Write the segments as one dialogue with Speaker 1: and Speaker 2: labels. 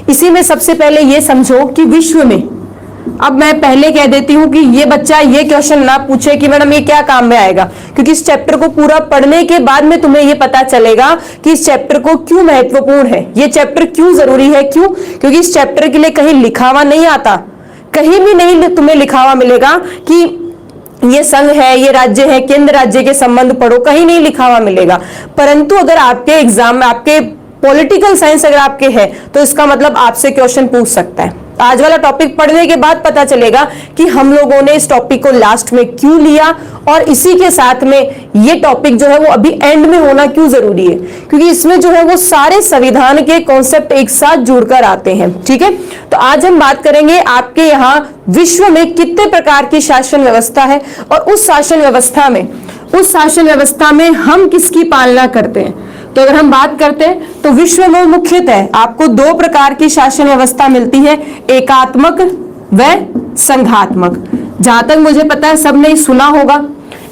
Speaker 1: इसी में सबसे पहले ये समझो कि विश्व में, अब मैं पहले कह देती हूं कि ये बच्चा ये क्वेश्चन ना पूछे कि मैडम ये क्या काम में आएगा, क्योंकि इस चैप्टर को पूरा पढ़ने के बाद में तुम्हें ये पता चलेगा कि इस चैप्टर को क्यों महत्वपूर्ण है, ये चैप्टर क्यों जरूरी है। क्यों? क्योंकि इस चैप्टर के लिए कहीं लिखा हुआ नहीं आता, कहीं भी नहीं तुम्हें लिखा हुआ मिलेगा कि ये संघ है, ये राज्य है, केंद्र राज्य के संबंध पढ़ो, कहीं नहीं लिखा हुआ मिलेगा। परंतु अगर आपके एग्जाम में आपके पॉलिटिकल साइंस अगर आपके है तो इसका मतलब आपसे क्वेश्चन पूछ सकता है। आज वाला टॉपिक पढ़ने के बाद पता चलेगा कि हम लोगों ने इस टॉपिक को लास्ट में क्यों लिया, और इसी के साथ में ये टॉपिक जो है वो अभी एंड में होना क्यों जरूरी है, क्योंकि इसमें जो है वो सारे संविधान के कॉन्सेप्ट एक साथ जुड़कर आते हैं। ठीक है, तो आज हम बात करेंगे आपके यहाँ विश्व में कितने प्रकार की शासन व्यवस्था है, और उस शासन व्यवस्था में हम किसकी पालना करते हैं। तो अगर हम बात करते हैं तो विश्व में मुख्यतः आपको दो प्रकार की शासन व्यवस्था मिलती है, एकात्मक व संघात्मक। जहां तक मुझे पता है सबने सुना होगा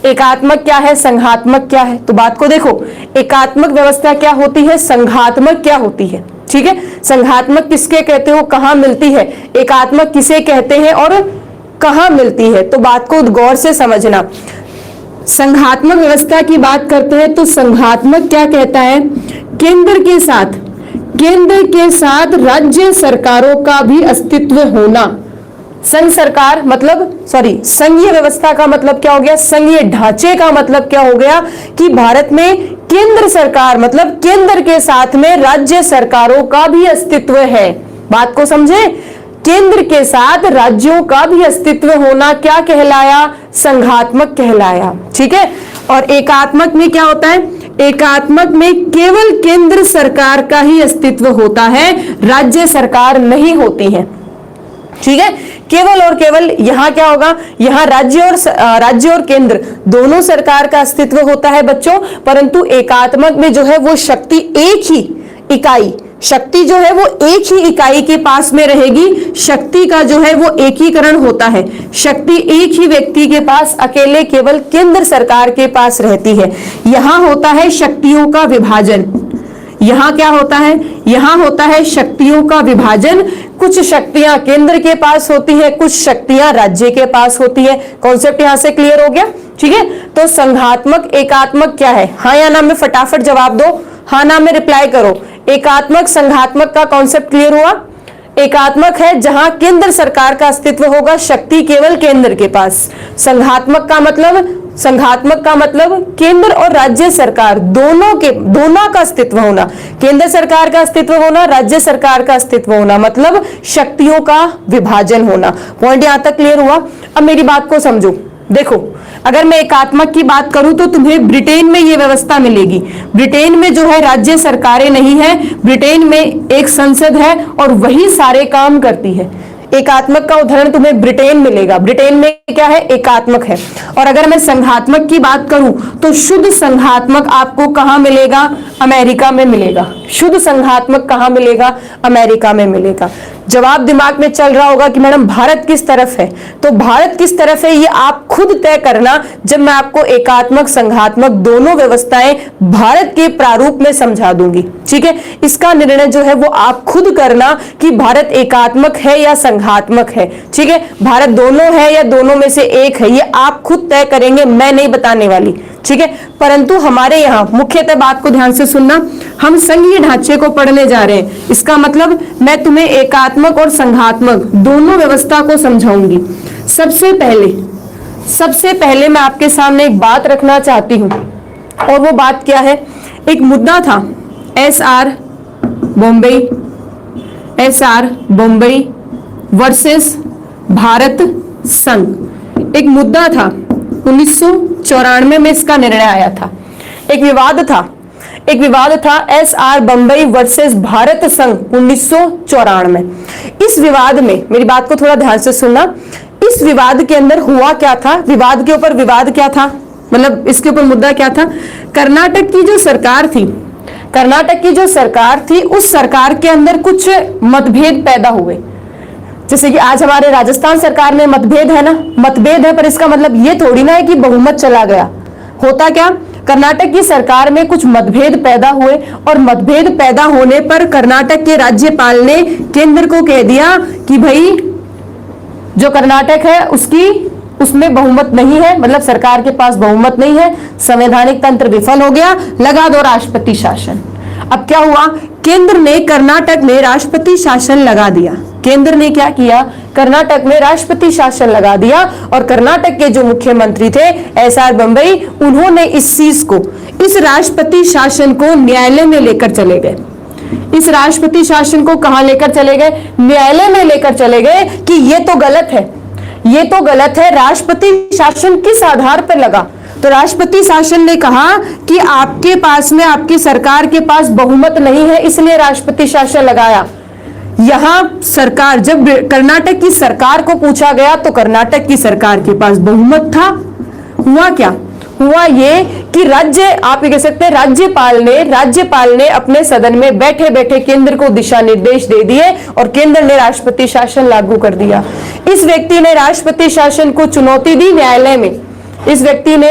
Speaker 1: एकात्मक क्या है, संघात्मक क्या है। तो बात को देखो, एकात्मक व्यवस्था क्या होती है, संघात्मक क्या होती है। ठीक है, संघात्मक किसके कहते हो, कहां मिलती है, एकात्मक किसे कहते हैं और कहां मिलती है। तो बात को गौर से समझना। संघात्मक व्यवस्था की बात करते हैं तो संघात्मक क्या कहता है, केंद्र के साथ राज्य सरकारों का भी अस्तित्व होना। संघ सरकार मतलब संघीय व्यवस्था का मतलब क्या हो गया, संघीय ढांचे का मतलब क्या हो गया कि भारत में केंद्र सरकार मतलब केंद्र के साथ में राज्य सरकारों का भी अस्तित्व है। बात को समझे, केंद्र के साथ राज्यों का भी अस्तित्व होना क्या कहलाया, संघात्मक कहलाया। ठीक है, और एकात्मक में क्या होता है, एकात्मक में केवल केंद्र सरकार का ही अस्तित्व होता है, राज्य सरकार नहीं होती है। ठीक है, केवल और केवल यहाँ क्या होगा, यहाँ राज्य और केंद्र दोनों सरकार का अस्तित्व होता है बच्चों, परंतु एकात्मक में जो है वो शक्ति एक ही इकाई, शक्ति जो है वो एक ही इकाई के पास में रहेगी। शक्ति का जो है वो एकीकरण होता है, शक्ति एक ही व्यक्ति के पास अकेले केवल केंद्र सरकार के पास रहती है। यहाँ होता है शक्तियों का विभाजन। यहाँ क्या होता है, यहाँ होता है शक्तियों का विभाजन। कुछ शक्तियां केंद्र के पास होती है, कुछ शक्तियां राज्य के पास होती है। कॉन्सेप्ट यहाँ से क्लियर हो गया। ठीक है, तो संघात्मक एकात्मक क्या है, हाँ या ना में फटाफट जवाब दो, हाँ ना में रिप्लाई करो। एकात्मक संघात्मक का कॉन्सेप्ट क्लियर हुआ। एकात्मक है जहां केंद्र सरकार का अस्तित्व होगा, शक्ति केवल केंद्र के पास। संघात्मक का मतलब केंद्र और राज्य सरकार दोनों का अस्तित्व होना, केंद्र सरकार का अस्तित्व होना, राज्य सरकार का अस्तित्व होना, मतलब शक्तियों का विभाजन होना। पॉइंट यहां तक क्लियर हुआ। अब मेरी बात को समझो। देखो, अगर मैं एकात्मक की बात करूं तो तुम्हें ब्रिटेन में ये व्यवस्था मिलेगी। ब्रिटेन में जो है राज्य सरकारें नहीं है, ब्रिटेन में एक संसद है और वही सारे काम करती है। एकात्मक का उदाहरण तुम्हें ब्रिटेन मिलेगा। ब्रिटेन में क्या है, एकात्मक है। और अगर मैं संघात्मक की बात करूं तो शुद्ध संघात्मक आपको कहां मिलेगा, अमेरिका में मिलेगा। शुद्ध संघात्मक कहां मिलेगा, अमेरिका में मिलेगा। जवाब दिमाग में चल रहा होगा कि मैडम भारत किस तरफ है, तो भारत किस तरफ है ये आप खुद तय करना जब मैं आपको एकात्मक संघात्मक दोनों व्यवस्थाएं भारत के प्रारूप में समझा दूंगी। ठीक है, इसका निर्णय जो है वो आप खुद करना कि भारत एकात्मक है या संघात्मक है। ठीक है, भारत दोनों है या दोनों में से एक है, ये आप खुद तय करेंगे, मैं नहीं बताने वाली। ठीक है, परंतु हमारे यहाँ मुख्यतः बात को ध्यान से सुनना, हम संघीय ढांचे को पढ़ने जा रहे हैं। इसका मतलब मैं तुम्हें एकात्मक और संघात्मक दोनों व्यवस्था को समझाऊंगी। सबसे पहले मैं आपके सामने एक बात रखना चाहती हूं, और वो बात क्या है, एक मुद्दा था एसआर बॉम्बे वर्सेस भारत संघ। एक मुद्दा था 1994 में इसका निर्णय आया था। एक विवाद था एसआर बम्बई वर्सेस भारत संघ 1994। इस विवाद में मेरी बात को थोड़ा ध्यान से सुनना। इस विवाद के अंदर हुआ क्या था, विवाद के ऊपर विवाद क्या था, मतलब इसके ऊपर मुद्दा क्या था, कर्नाटक की जो सरकार थी उस सरकार के अंदर कुछ मतभेद पैदा हुए। जैसे कि आज हमारे राजस्थान सरकार में मतभेद है ना, मतभेद है, पर इसका मतलब ये थोड़ी ना है कि बहुमत चला गया। होता क्या, कर्नाटक की सरकार में कुछ मतभेद पैदा हुए और मतभेद पैदा होने पर कर्नाटक के राज्यपाल ने केंद्र को कह दिया कि भाई जो कर्नाटक है उसमें बहुमत नहीं है, मतलब सरकार के पास बहुमत नहीं है, संवैधानिक तंत्र विफल हो गया, लगा दो राष्ट्रपति शासन। अब क्या हुआ, केंद्र ने कर्नाटक में राष्ट्रपति शासन लगा दिया। केंद्र ने क्या किया, कर्नाटक में राष्ट्रपति शासन लगा दिया और कर्नाटक के जो मुख्यमंत्री थे एसआर बम्बई, उन्होंने इस चीज को, इस राष्ट्रपति शासन को न्यायालय में लेकर चले गए। इस राष्ट्रपति शासन को कहां लेकर चले गए, न्यायालय में लेकर चले गए कि ये तो गलत है, ये तो गलत है। राष्ट्रपति शासन किस आधार पर लगा, तो राष्ट्रपति शासन ने कहा कि आपके पास में, आपकी सरकार के पास बहुमत नहीं है, इसलिए राष्ट्रपति शासन लगाया। यहां सरकार, जब कर्नाटक की सरकार को पूछा गया तो कर्नाटक की सरकार के पास बहुमत था। हुआ क्या, हुआ ये कि राज्य, आप ये कह सकते हैं राज्यपाल ने अपने सदन में बैठे बैठे केंद्र को दिशा निर्देश दे दिए और केंद्र ने राष्ट्रपति शासन लागू कर दिया। इस व्यक्ति ने राष्ट्रपति शासन को चुनौती दी न्यायालय में। इस व्यक्ति ने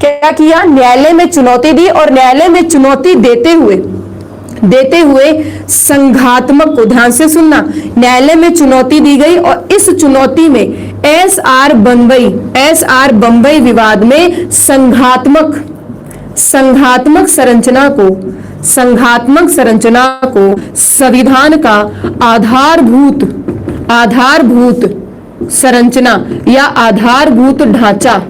Speaker 1: क्या किया, न्यायालय में चुनौती दी और न्यायालय में चुनौती देते हुए संघात्मक को, ध्यान से सुनना, न्यायालय में चुनौती दी गई और इस चुनौती में एसआर बम्बई विवाद में संघात्मक संरचना को संविधान का आधारभूत संरचना या आधारभूत ढांचा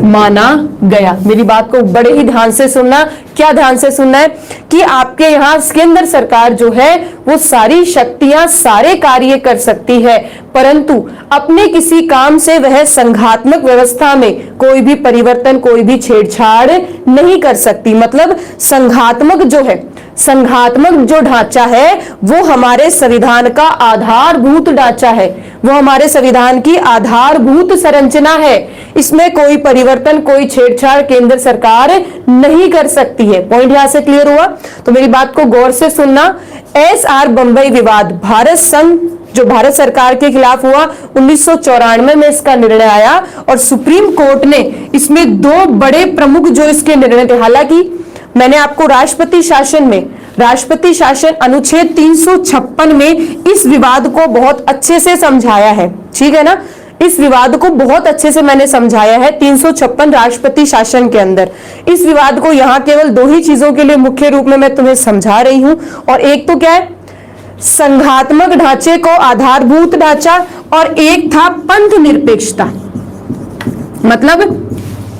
Speaker 1: माना गया। मेरी बात को बड़े ही ध्यान से सुनना। क्या ध्यान से सुनना है कि आपके यहाँ केंद्र सरकार जो है वो सारी शक्तियां, सारे कार्य कर सकती है, परंतु अपने किसी काम से वह संघात्मक व्यवस्था में कोई भी परिवर्तन, कोई भी छेड़छाड़ नहीं कर सकती। मतलब संघात्मक जो ढांचा है वो हमारे संविधान का आधारभूत ढांचा है, वो हमारे संविधान की आधारभूत संरचना है। इसमें कोई परिवर्तन, कोई छेड़छाड़ केंद्र सरकार नहीं कर सकती है। पॉइंट यहां से क्लियर हुआ? तो मेरी बात को गौर से सुनना। एसआर बम्बई विवाद भारत संघ, जो भारत सरकार के खिलाफ हुआ, 1994 में इसका निर्णय आया और सुप्रीम कोर्ट ने इसमें दो बड़े प्रमुख जो इसके निर्णय थे। हालांकि मैंने आपको राष्ट्रपति शासन अनुच्छेद 356 में इस विवाद को बहुत अच्छे से समझाया है, ठीक है ना, इस विवाद को बहुत अच्छे से मैंने समझाया है 356 राष्ट्रपति शासन के अंदर। इस विवाद को यहाँ केवल दो ही चीजों के लिए मुख्य रूप में मैं तुम्हें समझा रही हूं, और एक तो क्या है, संघात्मक ढांचे को आधारभूत ढांचा, और एक था पंथ निरपेक्षता। मतलब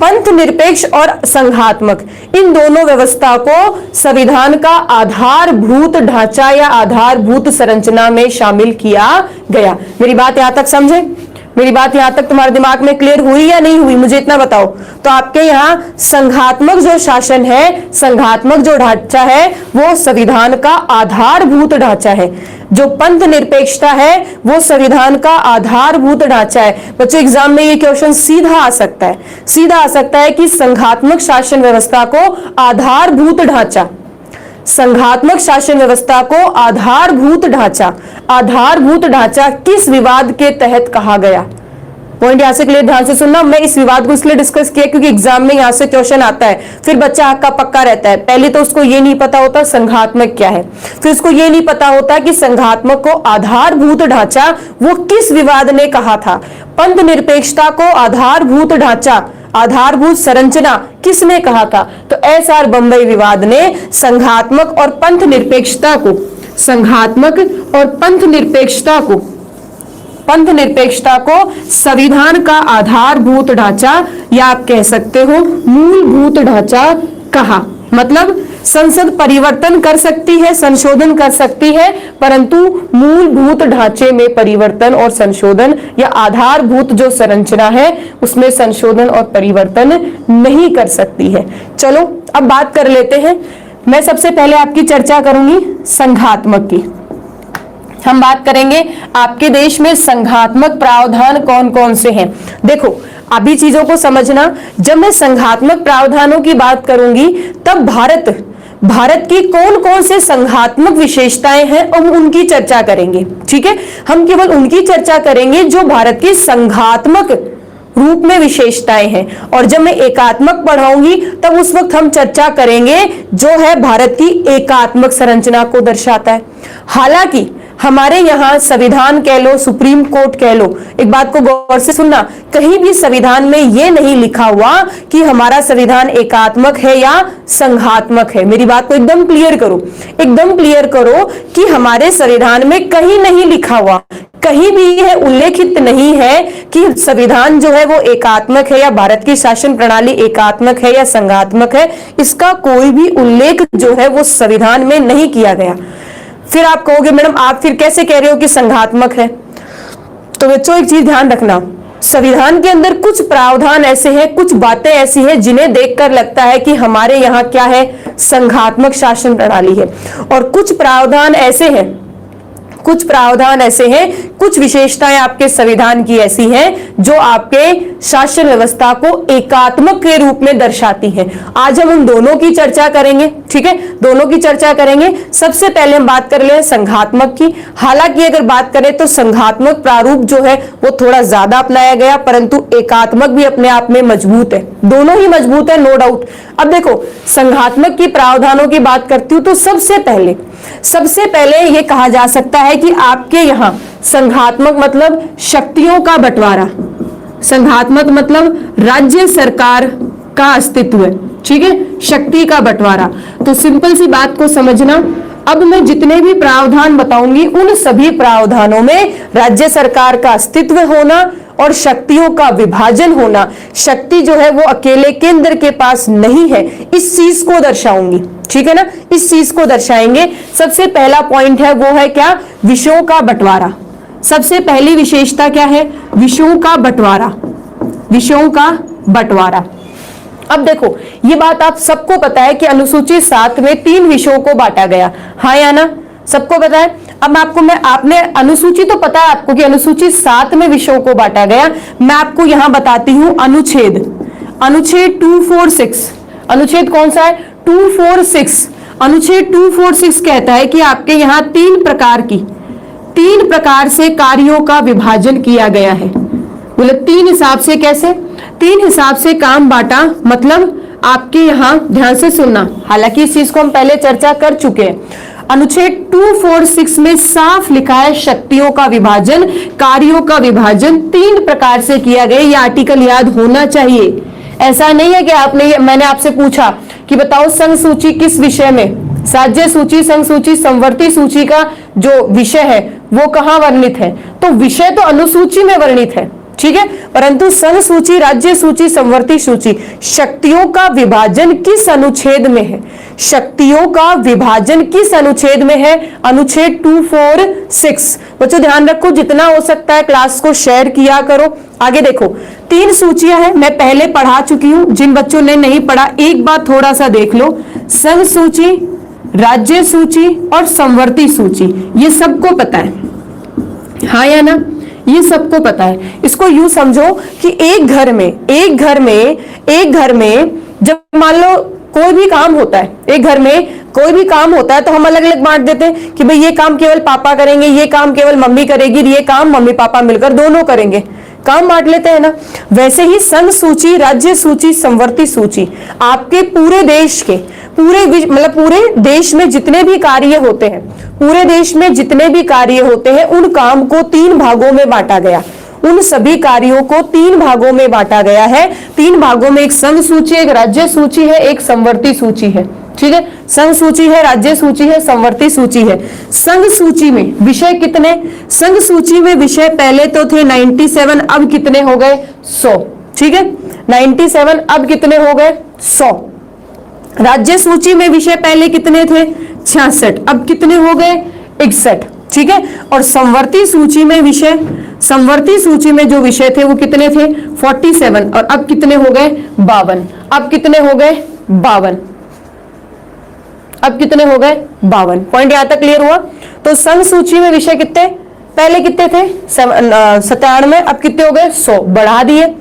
Speaker 1: पंथ निरपेक्ष और संघात्मक, इन दोनों व्यवस्था को संविधान का आधारभूत ढांचा या आधारभूत संरचना में शामिल किया गया। मेरी बात यहां तक समझे? मेरी बात यहां तक तुम्हारे दिमाग में क्लियर हुई या नहीं हुई, मुझे इतना बताओ। तो आपके यहाँ संघात्मक जो शासन है, संघात्मक जो ढांचा है, वो संविधान का आधारभूत ढांचा है। जो पंथ निरपेक्षता है वो संविधान का आधारभूत ढांचा है। बच्चों एग्जाम में ये क्वेश्चन सीधा आ सकता है कि संघात्मक शासन व्यवस्था को आधारभूत ढांचा, संघात्मक शासन व्यवस्था को आधारभूत ढांचा किस विवाद के तहत कहा गया। पॉइंट यहां से क्लियर, ध्यान से सुनना। मैं इस विवाद को इसलिए डिस्कस किया क्योंकि एग्जाम में यहां से क्वेश्चन आता है, फिर बच्चा हक्का पक्का रहता है। पहले तो उसको ये नहीं पता होता संघात्मक क्या है, फिर उसको ये नहीं पता होता कि संघात्मक को आधारभूत ढांचा वो किस विवाद ने कहा था, पंथ निरपेक्षता को आधारभूत ढांचा, आधारभूत संरचना किसने कहा था। तो एसआर बम्बई विवाद ने संघात्मक और पंथ निरपेक्षता को, संघात्मक और पंथ निरपेक्षता को संविधान का आधारभूत ढांचा या आप कह सकते हो मूलभूत ढांचा कहा। मतलब संसद परिवर्तन कर सकती है, संशोधन कर सकती है, परंतु मूलभूत ढांचे में परिवर्तन और संशोधन या आधारभूत जो संरचना है उसमें संशोधन और परिवर्तन नहीं कर सकती है। चलो अब बात कर लेते हैं। मैं सबसे पहले आपकी चर्चा करूंगी संघात्मक की। हम बात करेंगे आपके देश में संघात्मक प्रावधान कौन कौन से हैं। देखो अभी चीजों को समझना, जब मैं संघात्मक प्रावधानों की बात करूंगी तब भारत की कौन कौन से संघात्मक विशेषताएं हैं हम उनकी चर्चा करेंगे। ठीक है, हम केवल उनकी चर्चा करेंगे जो भारत की संघात्मक रूप में विशेषताएं हैं। और जब मैं एकात्मक पढ़ाऊंगी तब उस वक्त हम चर्चा करेंगे जो है भारत की एकात्मक संरचना को दर्शाता है। हालांकि हमारे यहाँ संविधान कह लो, सुप्रीम कोर्ट कह लो, एक बात को गौर से सुनना, कहीं भी संविधान में यह नहीं लिखा हुआ कि हमारा संविधान एकात्मक है या संघात्मक है। मेरी बात को एकदम क्लियर करो, एकदम क्लियर करो कि हमारे संविधान में कहीं नहीं लिखा हुआ, कहीं भी यह उल्लेखित नहीं है कि संविधान जो है वो एकात्मक है या भारत की शासन प्रणाली एकात्मक है या संघात्मक है। इसका कोई भी उल्लेख जो है वो संविधान में नहीं किया गया। फिर आप कहोगे मैडम आप फिर कैसे कह रहे हो कि संघात्मक है? तो बच्चों एक चीज ध्यान रखना, संविधान के अंदर कुछ प्रावधान ऐसे हैं, कुछ बातें ऐसी हैं जिन्हें देखकर लगता है कि हमारे यहाँ क्या है, संघात्मक शासन प्रणाली है। और कुछ प्रावधान ऐसे हैं, कुछ प्रावधान ऐसे हैं, कुछ विशेषताएं आपके संविधान की ऐसी हैं जो आपके शासन व्यवस्था को एकात्मक के रूप में दर्शाती हैं। आज हम उन दोनों की चर्चा करेंगे, ठीक है, दोनों की चर्चा करेंगे। सबसे पहले हम बात कर ले संघात्मक की। हालांकि अगर बात करें तो संघात्मक प्रारूप जो है वो थोड़ा ज्यादा अपनाया गया, परंतु एकात्मक भी अपने आप में मजबूत है, दोनों ही मजबूत है, नो डाउट। अब देखो संघात्मक की प्रावधानों की बात करती हूं तो सबसे पहले यह कहा जा सकता है कि आपके यहां संघात्मक मतलब शक्तियों का बंटवारा, संघात्मक मतलब राज्य सरकार का अस्तित्व है, ठीक है, शक्ति का बंटवारा। तो सिंपल सी बात को समझना, अब मैं जितने भी प्रावधान बताऊंगी उन सभी प्रावधानों में राज्य सरकार का अस्तित्व होना और शक्तियों का विभाजन होना, शक्ति जो है वो अकेले केंद्र के पास नहीं है, इस चीज को दर्शाऊंगी, ठीक है ना, इस चीज को दर्शाएंगे। सबसे पहला पॉइंट है वो है क्या, विषयों का बंटवारा। सबसे पहली विशेषता क्या है, विषयों का बंटवारा, विषयों का बंटवारा। अब देखो ये बात आप सबको पता है कि अनुसूची 7 में 3 विषयों को बांटा गया, हाँ या ना, सबको पता है। अब आपने अनुसूची तो पता है आपको कि अनुसूची 7 में विषयों को बांटा गया। मैं आपको यहां बताती हूं अनुच्छेद 246, अनुच्छेद कौन सा है, 246। अनुच्छेद 246 कहता है कि आपके यहां 3 प्रकार से कार्यों का विभाजन किया गया है। बोले 3 हिसाब से, कैसे 3 हिसाब से काम बांटा, मतलब आपके यहां ध्यान से सुनना, हालांकि इस चीज को हम पहले चर्चा कर चुके हैं। अनुच्छेद 246 में साफ लिखा है शक्तियों का विभाजन, कार्यों का विभाजन 3 प्रकार से किया गया। ये आर्टिकल याद होना चाहिए। ऐसा नहीं है कि मैंने आपसे पूछा कि बताओ संघ सूची किस विषय में, राज्य सूची, संघ सूची, संवर्ती सूची का जो विषय है वो कहां वर्णित है, तो विषय तो अनुसूची में वर्णित है, ठीक है, परंतु संघ सूची, राज्य सूची, संवर्ती सूची, शक्तियों का विभाजन किस अनुच्छेद में है, शक्तियों का विभाजन किस अनुच्छेद में है, अनुच्छेद 246। बच्चों ध्यान रखो, जितना हो सकता है क्लास को शेयर किया करो। आगे देखो 3 सूचियां हैं, मैं पहले पढ़ा चुकी हूं, जिन बच्चों ने नहीं पढ़ा एक बार थोड़ा सा देख लो। संघ सूची, राज्य सूची और संवर्ती सूची, ये सबको पता है, हाँ या ना, ये सबको पता है। इसको यूं समझो कि एक घर में जब मान लो कोई भी काम होता है, एक घर में कोई भी काम होता है तो हम अलग अलग बांट देते हैं कि भाई ये काम केवल पापा करेंगे, ये काम केवल मम्मी करेगी, ये काम मम्मी पापा मिलकर दोनों करेंगे, काम बांट लेते हैं ना। वैसे ही संघ सूची, राज्य सूची, संवर्ती सूची आपके पूरे देश के पूरे देश में जितने भी कार्य होते हैं, पूरे देश में जितने भी कार्य होते हैं उन काम को 3 भागों में बांटा गया, उन सभी कार्यों को 3 भागों में बांटा गया है। 3 भागों में एक संघ सूची, एक राज्य सूची है, एक संवर्ती सूची है, ठीक है, संघ सूची है, राज्य सूची है, संवर्ती सूची है। संघ सूची में विषय कितने, संघ सूची में विषय पहले तो थे 97, अब कितने हो गए 100, ठीक है, 97 अब कितने हो गए 100। राज्य सूची में विषय पहले कितने थे 66, अब कितने हो गए 61, ठीक है। और संवर्ती सूची में जो विषय थे वो कितने थे 47 और अब कितने हो गए 52, अब कितने हो गए 52, अब कितने हो गए 52। पॉइंट यहां तक क्लियर हुआ। तो संघ सूची में विषय कितने, पहले कितने थे 97, अब कितने हो गए 100, बढ़ा दिए।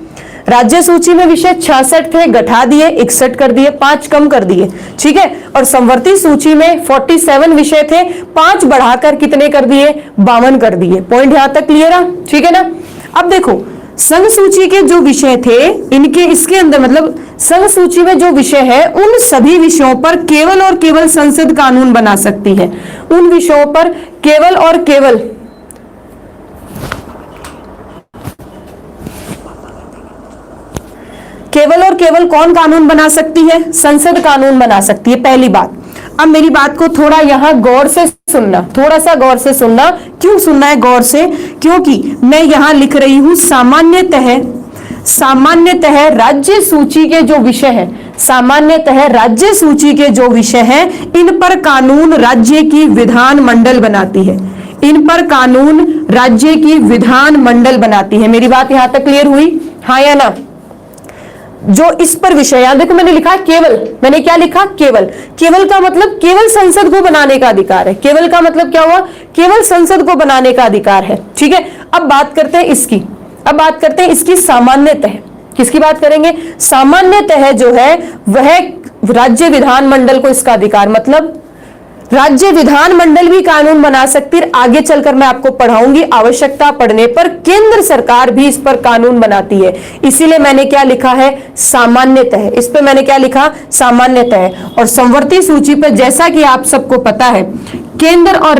Speaker 1: राज्य सूची में विषय 66 थे, घटा दिए, 61 कर दिए, 5 कम कर दिए, ठीक है। और संवर्ती सूची में 47 विषय थे, 5 बढ़ाकर कितने कर दिए 52 कर दिए। पॉइंट यहां तक क्लियर है, ठीक है ना। अब देखो संघ सूची के जो विषय थे इनके इसके अंदर मतलब संघ सूची में जो विषय है उन सभी विषयों पर केवल और केवल संसद कानून बना सकती है। उन विषयों पर केवल और केवल कौन कानून बना सकती है? संसद कानून बना सकती है, पहली बात। अब मेरी बात को थोड़ा यहां गौर से सुनना, थोड़ा सा गौर से सुनना। क्यों सुनना है गौर से? क्योंकि मैं यहां लिख रही हूं सामान्यतः राज्य सूची के जो विषय है, सामान्यतः राज्य सूची के जो विषय हैं इन पर कानून राज्य की विधानमंडल बनाती है। इन पर कानून राज्य की विधानमंडल बनाती है। मेरी बात यहां तक क्लियर हुई? हाँ या ना? जो इस पर विषय, यहां देखो मैंने लिखा केवल, मैंने क्या लिखा? केवल। केवल का मतलब केवल संसद को बनाने का अधिकार है। केवल का मतलब क्या हुआ? केवल संसद को बनाने का अधिकार है। ठीक है, अब बात करते हैं इसकी, अब बात करते हैं इसकी सामान्यतः। किसकी बात करेंगे? सामान्यतः जो है वह राज्य विधानमंडल को इसका अधिकार, मतलब राज्य विधानमंडल भी कानून बना सकती है। आगे चलकर मैं आपको पढ़ाऊंगी, आवश्यकता पड़ने पर केंद्र सरकार भी इस पर कानून बनाती है। इसीलिए मैंने क्या लिखा है? सामान्यतः। इस पे मैंने क्या लिखा? सामान्यतः। और समवर्ती सूची पर जैसा कि आप सबको पता है केंद्र और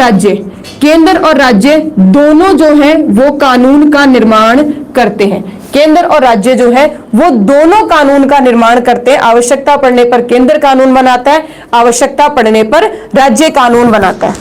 Speaker 1: राज्य दोनों जो है वो कानून का निर्माण करते हैं। केंद्र और राज्य जो है वो दोनों कानून का निर्माण करते हैं। आवश्यकता पड़ने पर केंद्र कानून बनाता है, आवश्यकता पड़ने पर राज्य कानून बनाता है।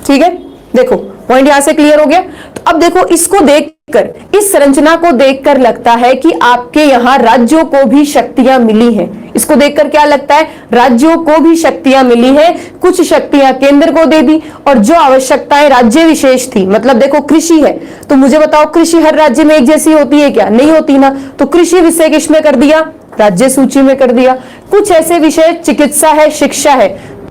Speaker 1: ठीक है, देखो पॉइंट यहां से क्लियर हो गया। तो अब देखो इसको देखकर, इस संरचना को देखकर लगता है कि आपके यहां राज्यों को भी शक्तियां मिली हैं। इसको देखकर क्या लगता है? राज्यों को भी शक्तियां मिली है। कुछ शक्तियां केंद्र को दे दी और जो आवश्यकताएं राज्य विशेष थी, मतलब देखो कृषि है तो मुझे बताओ कृषि हर राज्य में एक जैसी होती है क्या? नहीं होती ना। तो कृषि विषय किसमें कर दिया? राज्य सूची में कर दिया। कुछ ऐसे विषय चिकित्सा है, शिक्षा है,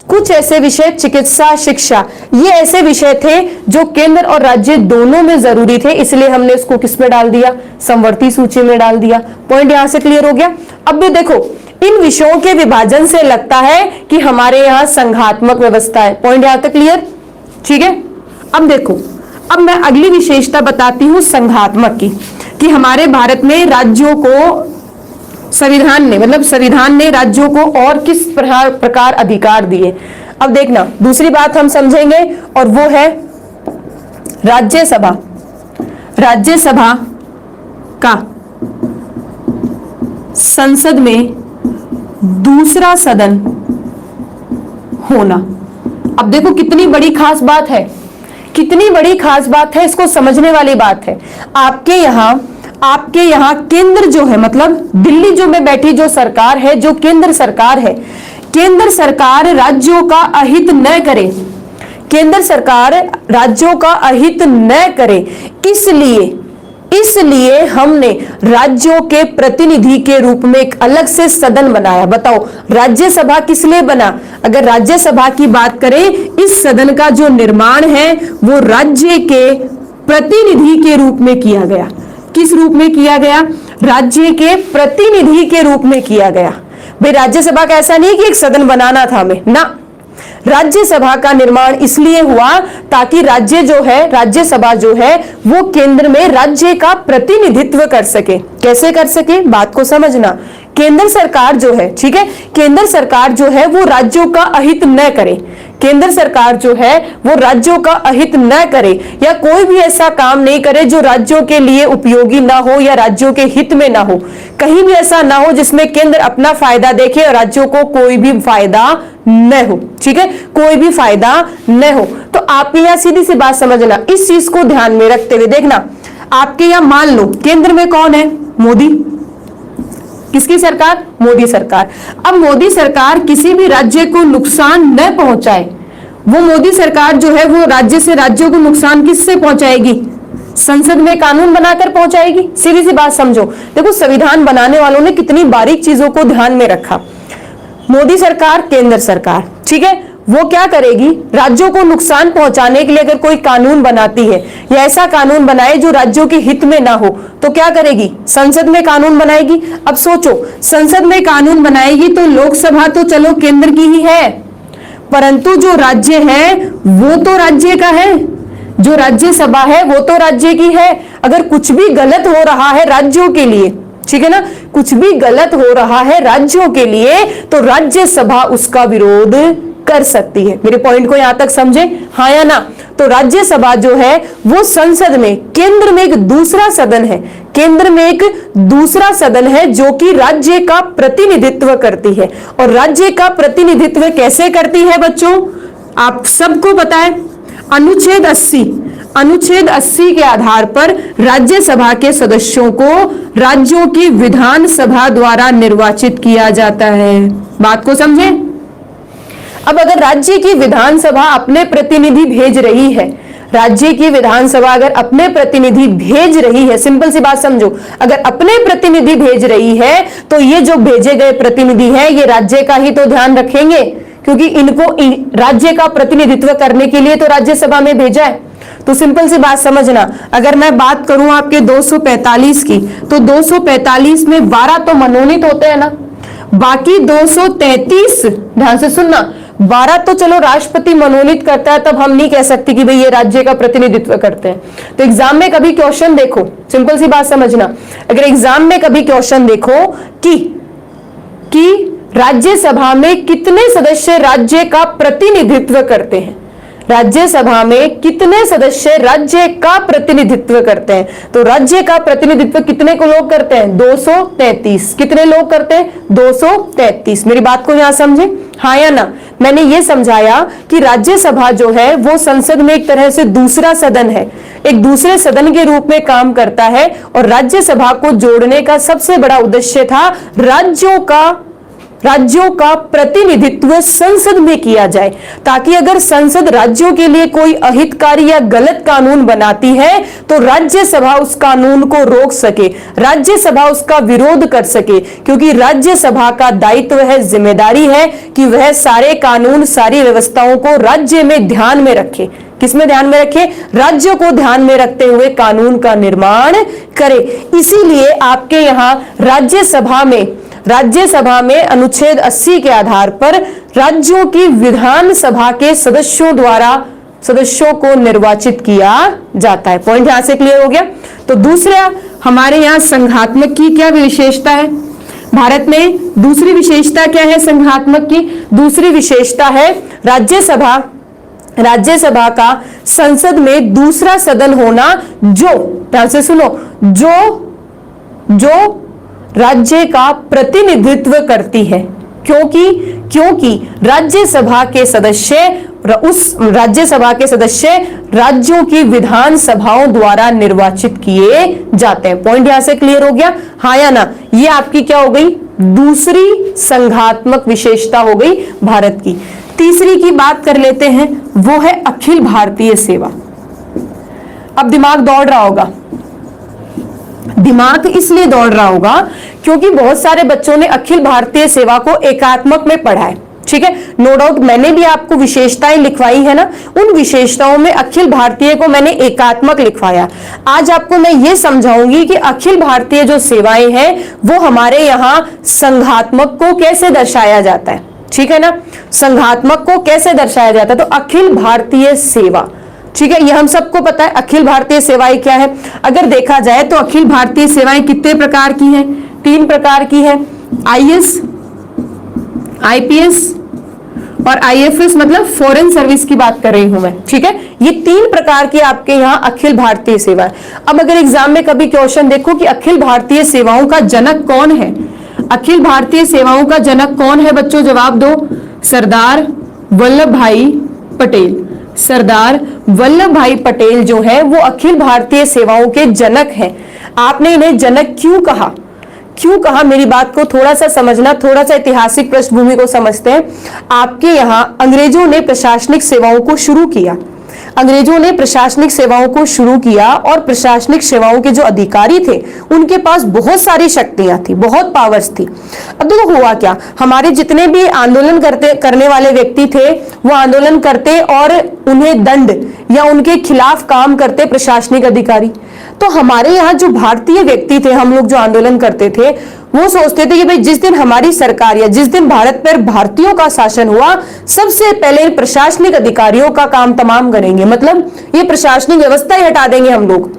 Speaker 1: कुछ ऐसे विषय चिकित्सा, शिक्षा, ये ऐसे विषय थे जो केंद्र और राज्य दोनों में जरूरी थे, इसलिए हमने इसको किसमें डाल दिया? समवर्ती सूची में डाल दिया। पॉइंट यहां से क्लियर हो गया। अब भी देखो इन विषयों के विभाजन से लगता है कि हमारे यहां संघात्मक व्यवस्था है। पॉइंट यहां तक क्लियर? ठीक है, अब देखो, अब मैं अगली विशेषता बताती हूं संघात्मक की, कि हमारे भारत में राज्यों को संविधान ने, मतलब संविधान ने राज्यों को और किस प्रकार अधिकार दिए। अब देखना दूसरी बात हम समझेंगे और वो है राज्यसभा। राज्यसभा का संसद में दूसरा सदन होना। अब देखो कितनी बड़ी खास बात है, कितनी बड़ी खास बात है, इसको समझने वाली बात है। आपके यहाँ केंद्र जो है, मतलब दिल्ली जो में बैठी जो सरकार है, जो केंद्र सरकार है, केंद्र सरकार राज्यों का अहित न करे, केंद्र सरकार राज्यों का अहित न करे, इसलिए हमने राज्यों के प्रतिनिधि के रूप में एक अलग से सदन बनाया। बताओ राज्यसभा किस लिए बना? अगर राज्यसभा की बात करें, इस सदन का जो निर्माण है वो राज्य के प्रतिनिधि के रूप में किया गया। किस रूप में किया गया? राज्य के प्रतिनिधि के रूप में किया गया। भाई राज्यसभा का ऐसा नहीं कि एक सदन बनाना था हमें ना, राज्यसभा का निर्माण इसलिए हुआ ताकि राज्यसभा जो है वो केंद्र में राज्य का प्रतिनिधित्व कर सके। कैसे कर सके? बात को समझना। केंद्र सरकार जो है, ठीक है, केंद्र सरकार जो है वो राज्यों का अहित न करे, केंद्र सरकार जो है वो राज्यों का अहित न करे, या कोई भी ऐसा काम नहीं करे जो राज्यों के लिए उपयोगी ना हो या राज्यों के हित में ना हो। कहीं भी ऐसा ना हो जिसमें केंद्र अपना फायदा देखे और राज्यों को कोई भी फायदा न हो। ठीक है, कोई भी फायदा न हो। तो आप यहाँ सीधी सी बात समझना, इस चीज को ध्यान में रखते हुए देखना। आपके यहाँ मान लो केंद्र में कौन है? मोदी। किसकी सरकार? मोदी सरकार। अब मोदी सरकार किसी भी राज्य को नुकसान न पहुंचाए, वो मोदी सरकार जो है वो राज्य से राज्यों को नुकसान किससे पहुंचाएगी? संसद में कानून बनाकर पहुंचाएगी। सीधी सी बात समझो। देखो संविधान बनाने वालों ने कितनी बारीक चीजों को ध्यान में रखा। मोदी सरकार, केंद्र सरकार, ठीक है, वो क्या करेगी, राज्यों को नुकसान पहुंचाने के लिए अगर कोई कानून बनाती है या ऐसा कानून बनाए जो राज्यों के हित में ना हो, तो क्या करेगी, संसद में कानून बनाएगी। अब सोचो, संसद में कानून बनाएगी तो लोकसभा तो चलो केंद्र की ही है, परंतु जो राज्य है वो तो राज्य का है, जो राज्यसभा है वो तो राज्य की है। अगर कुछ भी गलत हो रहा है राज्यों के लिए, ठीक है ना, कुछ भी गलत हो रहा है राज्यों के लिए, तो राज्यसभा उसका विरोध कर सकती है। मेरे पॉइंट को यहां तक समझे, हाँ या ना। तो राज्यसभा जो है वो संसद में, केंद्र में एक दूसरा सदन है, केंद्र में एक दूसरा सदन है जो कि राज्य का प्रतिनिधित्व करती है। और राज्य का प्रतिनिधित्व कैसे करती है बच्चों, आप सबको पता है, अनुच्छेद 80 के आधार पर राज्यसभा के सदस्यों को राज्यों की विधानसभा द्वारा निर्वाचित किया जाता है। बात को समझे। अब अगर राज्य की विधानसभा अपने प्रतिनिधि भेज रही है, राज्य की विधानसभा अगर अपने प्रतिनिधि भेज रही है, सिंपल सी बात समझो, अगर अपने प्रतिनिधि भेज रही है तो ये जो भेजे गए प्रतिनिधि है ये राज्य का ही तो ध्यान रखेंगे, क्योंकि इनको राज्य का प्रतिनिधित्व करने के लिए तो राज्यसभा में भेजा है। तो सिंपल सी बात समझना, अगर मैं बात करूं आपके 245 की, तो 245 में 12 तो मनोनीत होते हैं ना, बाकी 233, ध्यान से सुनना, 12 तो चलो राष्ट्रपति मनोनीत करता है, तब हम नहीं कह सकते कि भाई ये राज्य का प्रतिनिधित्व करते हैं। तो एग्जाम में कभी क्वेश्चन देखो, सिंपल सी बात समझना, अगर एग्जाम में कभी क्वेश्चन देखो कि राज्यसभा में कितने सदस्य राज्य का प्रतिनिधित्व करते हैं, राज्यसभा में कितने सदस्य राज्य का प्रतिनिधित्व करते हैं, तो राज्य का प्रतिनिधित्व कितने को लोग करते हैं, 233। कितने लोग करते हैं, 233। मेरी बात को यहां समझे, हाँ या ना। मैंने ये समझाया कि राज्यसभा जो है वो संसद में एक तरह से दूसरा सदन है, एक दूसरे सदन के रूप में काम करता है, और राज्यसभा को जोड़ने का सबसे बड़ा उद्देश्य था राज्यों का प्रतिनिधित्व संसद में किया जाए, ताकि अगर संसद राज्यों के लिए कोई अहितकारी या गलत कानून बनाती है तो राज्यसभा उस कानून को रोक सके, राज्यसभा उसका विरोध कर सके, क्योंकि राज्यसभा का दायित्व है, जिम्मेदारी है कि वह सारे कानून, सारी व्यवस्थाओं को राज्य में ध्यान में रखे। किसमें ध्यान में रखे, राज्यों को ध्यान में रखते हुए कानून का निर्माण करे। इसीलिए आपके यहां राज्यसभा में अनुच्छेद 80 के आधार पर राज्यों की विधानसभा के सदस्यों को निर्वाचित किया जाता है। पॉइंट यहां से क्लियर हो गया। तो दूसरा हमारे यहां संघात्मक की क्या विशेषता है, भारत में दूसरी विशेषता क्या है संघात्मक की, दूसरी विशेषता है राज्यसभा का संसद में दूसरा सदन होना, जो ध्यान से सुनो, जो राज्य का प्रतिनिधित्व करती है, क्योंकि राज्यसभा के सदस्य राज्यों की विधानसभाओं द्वारा निर्वाचित किए जाते हैं। पॉइंट यहां से क्लियर हो गया, हाँ या ना। ये आपकी क्या हो गई, दूसरी संघात्मक विशेषता हो गई भारत की। तीसरी की बात कर लेते हैं, वो है अखिल भारतीय सेवा। अब दिमाग दौड़ रहा होगा, दिमाग इसलिए दौड़ रहा होगा क्योंकि बहुत सारे बच्चों ने अखिल भारतीय सेवा को एकात्मक में पढ़ा है, ठीक है, नो डाउट। मैंने भी आपको विशेषताएं लिखवाई है ना, उन विशेषताओं में अखिल भारतीय को मैंने एकात्मक लिखवाया। आज आपको मैं ये समझाऊंगी कि अखिल भारतीय जो सेवाएं हैं वो हमारे यहाँ संघात्मक को कैसे दर्शाया जाता है, ठीक है ना, संघात्मक को कैसे दर्शाया जाता है। तो अखिल भारतीय सेवा, ठीक है, ये हम सबको पता है अखिल भारतीय सेवाएं क्या है। अगर देखा जाए तो अखिल भारतीय सेवाएं कितने प्रकार की हैं, 3 प्रकार की है, आईएएस, आईपीएस और आईएफएस, मतलब फॉरेन सर्विस की बात कर रही हूं मैं, ठीक है। ये 3 प्रकार की आपके यहाँ अखिल भारतीय सेवा है। अब अगर एग्जाम में कभी क्वेश्चन देखो कि अखिल भारतीय सेवाओं का जनक कौन है, अखिल भारतीय सेवाओं का जनक कौन है बच्चों, जवाब दो, सरदार वल्लभ भाई पटेल। सरदार वल्लभ भाई पटेल जो है वो अखिल भारतीय सेवाओं के जनक हैं। आपने इन्हें जनक क्यों कहा, मेरी बात को थोड़ा सा समझना, थोड़ा सा ऐतिहासिक पृष्ठभूमि को समझते हैं। आपके यहाँ अंग्रेजों ने प्रशासनिक सेवाओं को शुरू किया। अंग्रेजों ने प्रशासनिक सेवाओं को शुरू किया और प्रशासनिक सेवाओं के जो अधिकारी थे उनके पास बहुत सारी शक्तियां थी, बहुत पावर्स थी। अब देखो हुआ क्या, हमारे जितने भी आंदोलन करने वाले व्यक्ति थे वो आंदोलन करते और उन्हें दंड या उनके खिलाफ काम करते प्रशासनिक अधिकारी। तो हमारे यहाँ जो भारतीय व्यक्ति थे, हम लोग जो आंदोलन करते थे, वो सोचते थे कि भाई जिस दिन हमारी सरकार या जिस दिन भारत पर भारतीयों का शासन हुआ, सबसे पहले प्रशासनिक अधिकारियों का काम तमाम करेंगे, मतलब ये प्रशासनिक व्यवस्था ही हटा देंगे हम लोग,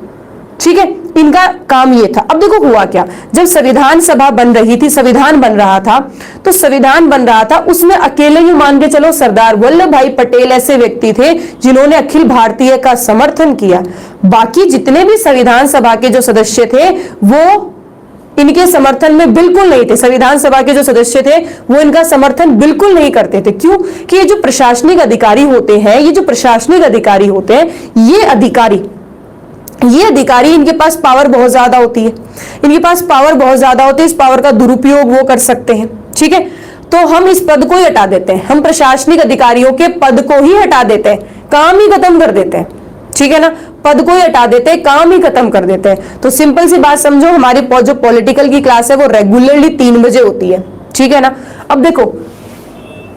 Speaker 1: ठीक है, इनका काम ये था। अब देखो हुआ क्या, जब संविधान सभा बन रही थी, संविधान बन रहा था, तो संविधान बन रहा था उसमें अकेले ही मान के चलो सरदार वल्लभ भाई पटेल ऐसे व्यक्ति थे जिन्होंने अखिल भारतीय का समर्थन किया। बाकी जितने भी संविधान सभा के जो सदस्य थे वो इनके समर्थन में बिल्कुल नहीं थे। संविधान सभा के जो सदस्य थे वो इनका समर्थन बिल्कुल नहीं करते थे। क्यों? कि ये जो प्रशासनिक अधिकारी होते हैं, ये जो प्रशासनिक अधिकारी होते हैं, ये अधिकारी इनके पास पावर बहुत ज्यादा होती है, इनके पास पावर बहुत ज्यादा होती है, इस पावर का दुरुपयोग वो कर सकते हैं, ठीक है। तो हम इस पद को ही हटा देते हैं, हम प्रशासनिक अधिकारियों के पद को ही हटा देते हैं, काम ही खत्म कर देते हैं, ठीक है ना, पद को ही हटा देते हैं, काम ही खत्म कर देते हैं। तो सिंपल सी बात समझो, हमारी जो पॉलिटिकल की क्लास है वो रेगुलरली 3 बजे होती है, ठीक है ना। अब देखो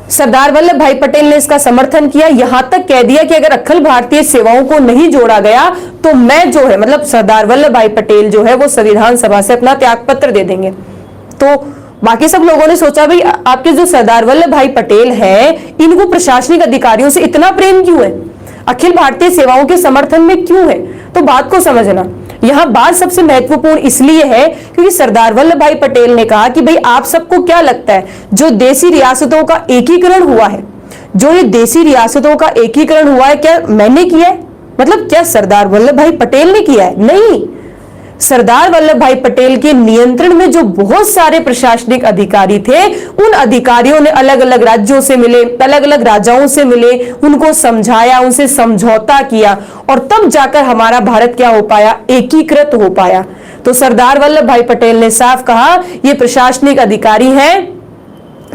Speaker 1: सरदार वल्लभ भाई पटेल ने इसका समर्थन किया, यहां तक कह दिया कि अगर अखिल भारतीय सेवाओं को नहीं जोड़ा गया तो मैं जो है, मतलब सरदार वल्लभ भाई पटेल जो है वो संविधान सभा से अपना त्याग पत्र दे देंगे। तो बाकी सब लोगों ने सोचा भाई आपके जो सरदार वल्लभ भाई पटेल है इनको प्रशासनिक अधिकारियों से इतना प्रेम क्यों है, अखिल भारतीय सेवाओं के समर्थन में क्यों है। तो बात को समझना, यहां बात सबसे महत्वपूर्ण इसलिए है क्योंकि सरदार वल्लभ भाई पटेल ने कहा कि भाई आप सबको क्या लगता है जो देसी रियासतों का एकीकरण हुआ है, जो ये देसी रियासतों का एकीकरण हुआ है, क्या मैंने किया है, मतलब क्या सरदार वल्लभ भाई पटेल ने किया है? नहीं, सरदार वल्लभ भाई पटेल के नियंत्रण में जो बहुत सारे प्रशासनिक अधिकारी थे, उन अधिकारियों ने अलग अलग राज्यों से मिले, अलग अलग राजाओं से मिले, उनको समझाया, उनसे समझौता किया और तब जाकर हमारा भारत क्या हो पाया, एकीकृत हो पाया। तो सरदार वल्लभ भाई पटेल ने साफ कहा ये प्रशासनिक अधिकारी हैं,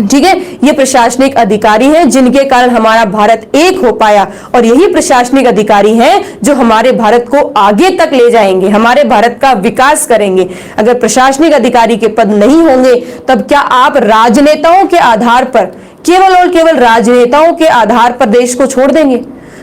Speaker 1: ठीक है, ये प्रशासनिक अधिकारी हैं जिनके कारण हमारा भारत एक हो पाया और यही प्रशासनिक अधिकारी हैं जो हमारे भारत को आगे तक ले जाएंगे, हमारे भारत का विकास करेंगे। अगर प्रशासनिक अधिकारी के पद नहीं होंगे तब क्या आप राजनेताओं के आधार पर, केवल और केवल राजनेताओं के आधार पर देश को छोड़ देंगे?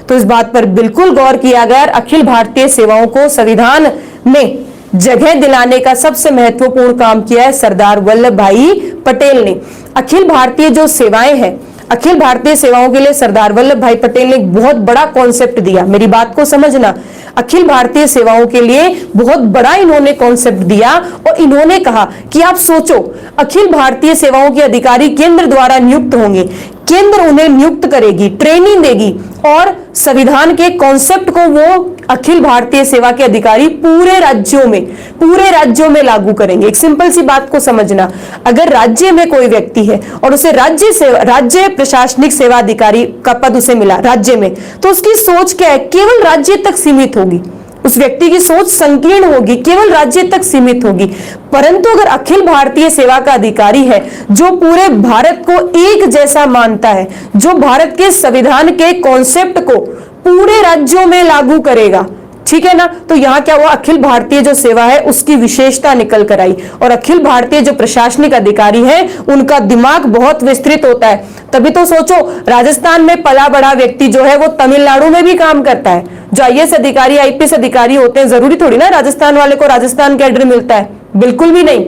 Speaker 1: तो इस बात पर बिल्कुल गौर किया गया। अखिल भारतीय सेवाओं को संविधान में जगह दिलाने का सबसे महत्वपूर्ण काम किया है सरदार वल्लभ भाई पटेल ने। अखिल भारतीय जो सेवाएं हैं, अखिल भारतीय सेवाओं के लिए सरदार वल्लभ भाई पटेल ने एक बहुत बड़ा कॉन्सेप्ट दिया, मेरी बात को समझना। अखिल भारतीय सेवाओं के लिए बहुत बड़ा इन्होंने कॉन्सेप्ट दिया और इन्होंने कहा कि आप सोचो, अखिल भारतीय सेवाओं के अधिकारी केंद्र द्वारा नियुक्त होंगे, केंद्र उन्हें नियुक्त करेगी, ट्रेनिंग देगी और संविधान के कॉन्सेप्ट को वो अखिल भारतीय सेवा के अधिकारी पूरे राज्यों में लागू करेंगे। एक सिंपल सी बात को समझना, अगर राज्य में कोई व्यक्ति है और उसे राज्य प्रशासनिक सेवा अधिकारी का पद उसे मिला राज्य में, तो उसकी सोच क्या है, केवल राज्य तक सीमित होगी, उस व्यक्ति की सोच संकीर्ण होगी, केवल राज्य तक सीमित होगी। परंतु अगर अखिल भारतीय सेवा का अधिकारी है जो पूरे भारत को एक जैसा मानता है, जो भारत के संविधान के कॉन्सेप्ट को पूरे राज्यों में लागू करेगा, ठीक है ना, तो यहाँ क्या हुआ, अखिल भारतीय जो सेवा है उसकी विशेषता निकल कर आई। और अखिल भारतीय जो प्रशासनिक अधिकारी है उनका दिमाग बहुत विस्तृत होता है। तभी तो सोचो, राजस्थान में पला बड़ा व्यक्ति जो है वो तमिलनाडु में भी काम करता है। जो IAS अधिकारी, IPS अधिकारी होते हैं, जरूरी थोड़ी ना राजस्थान वाले को राजस्थान कैडर मिलता है, बिल्कुल भी नहीं।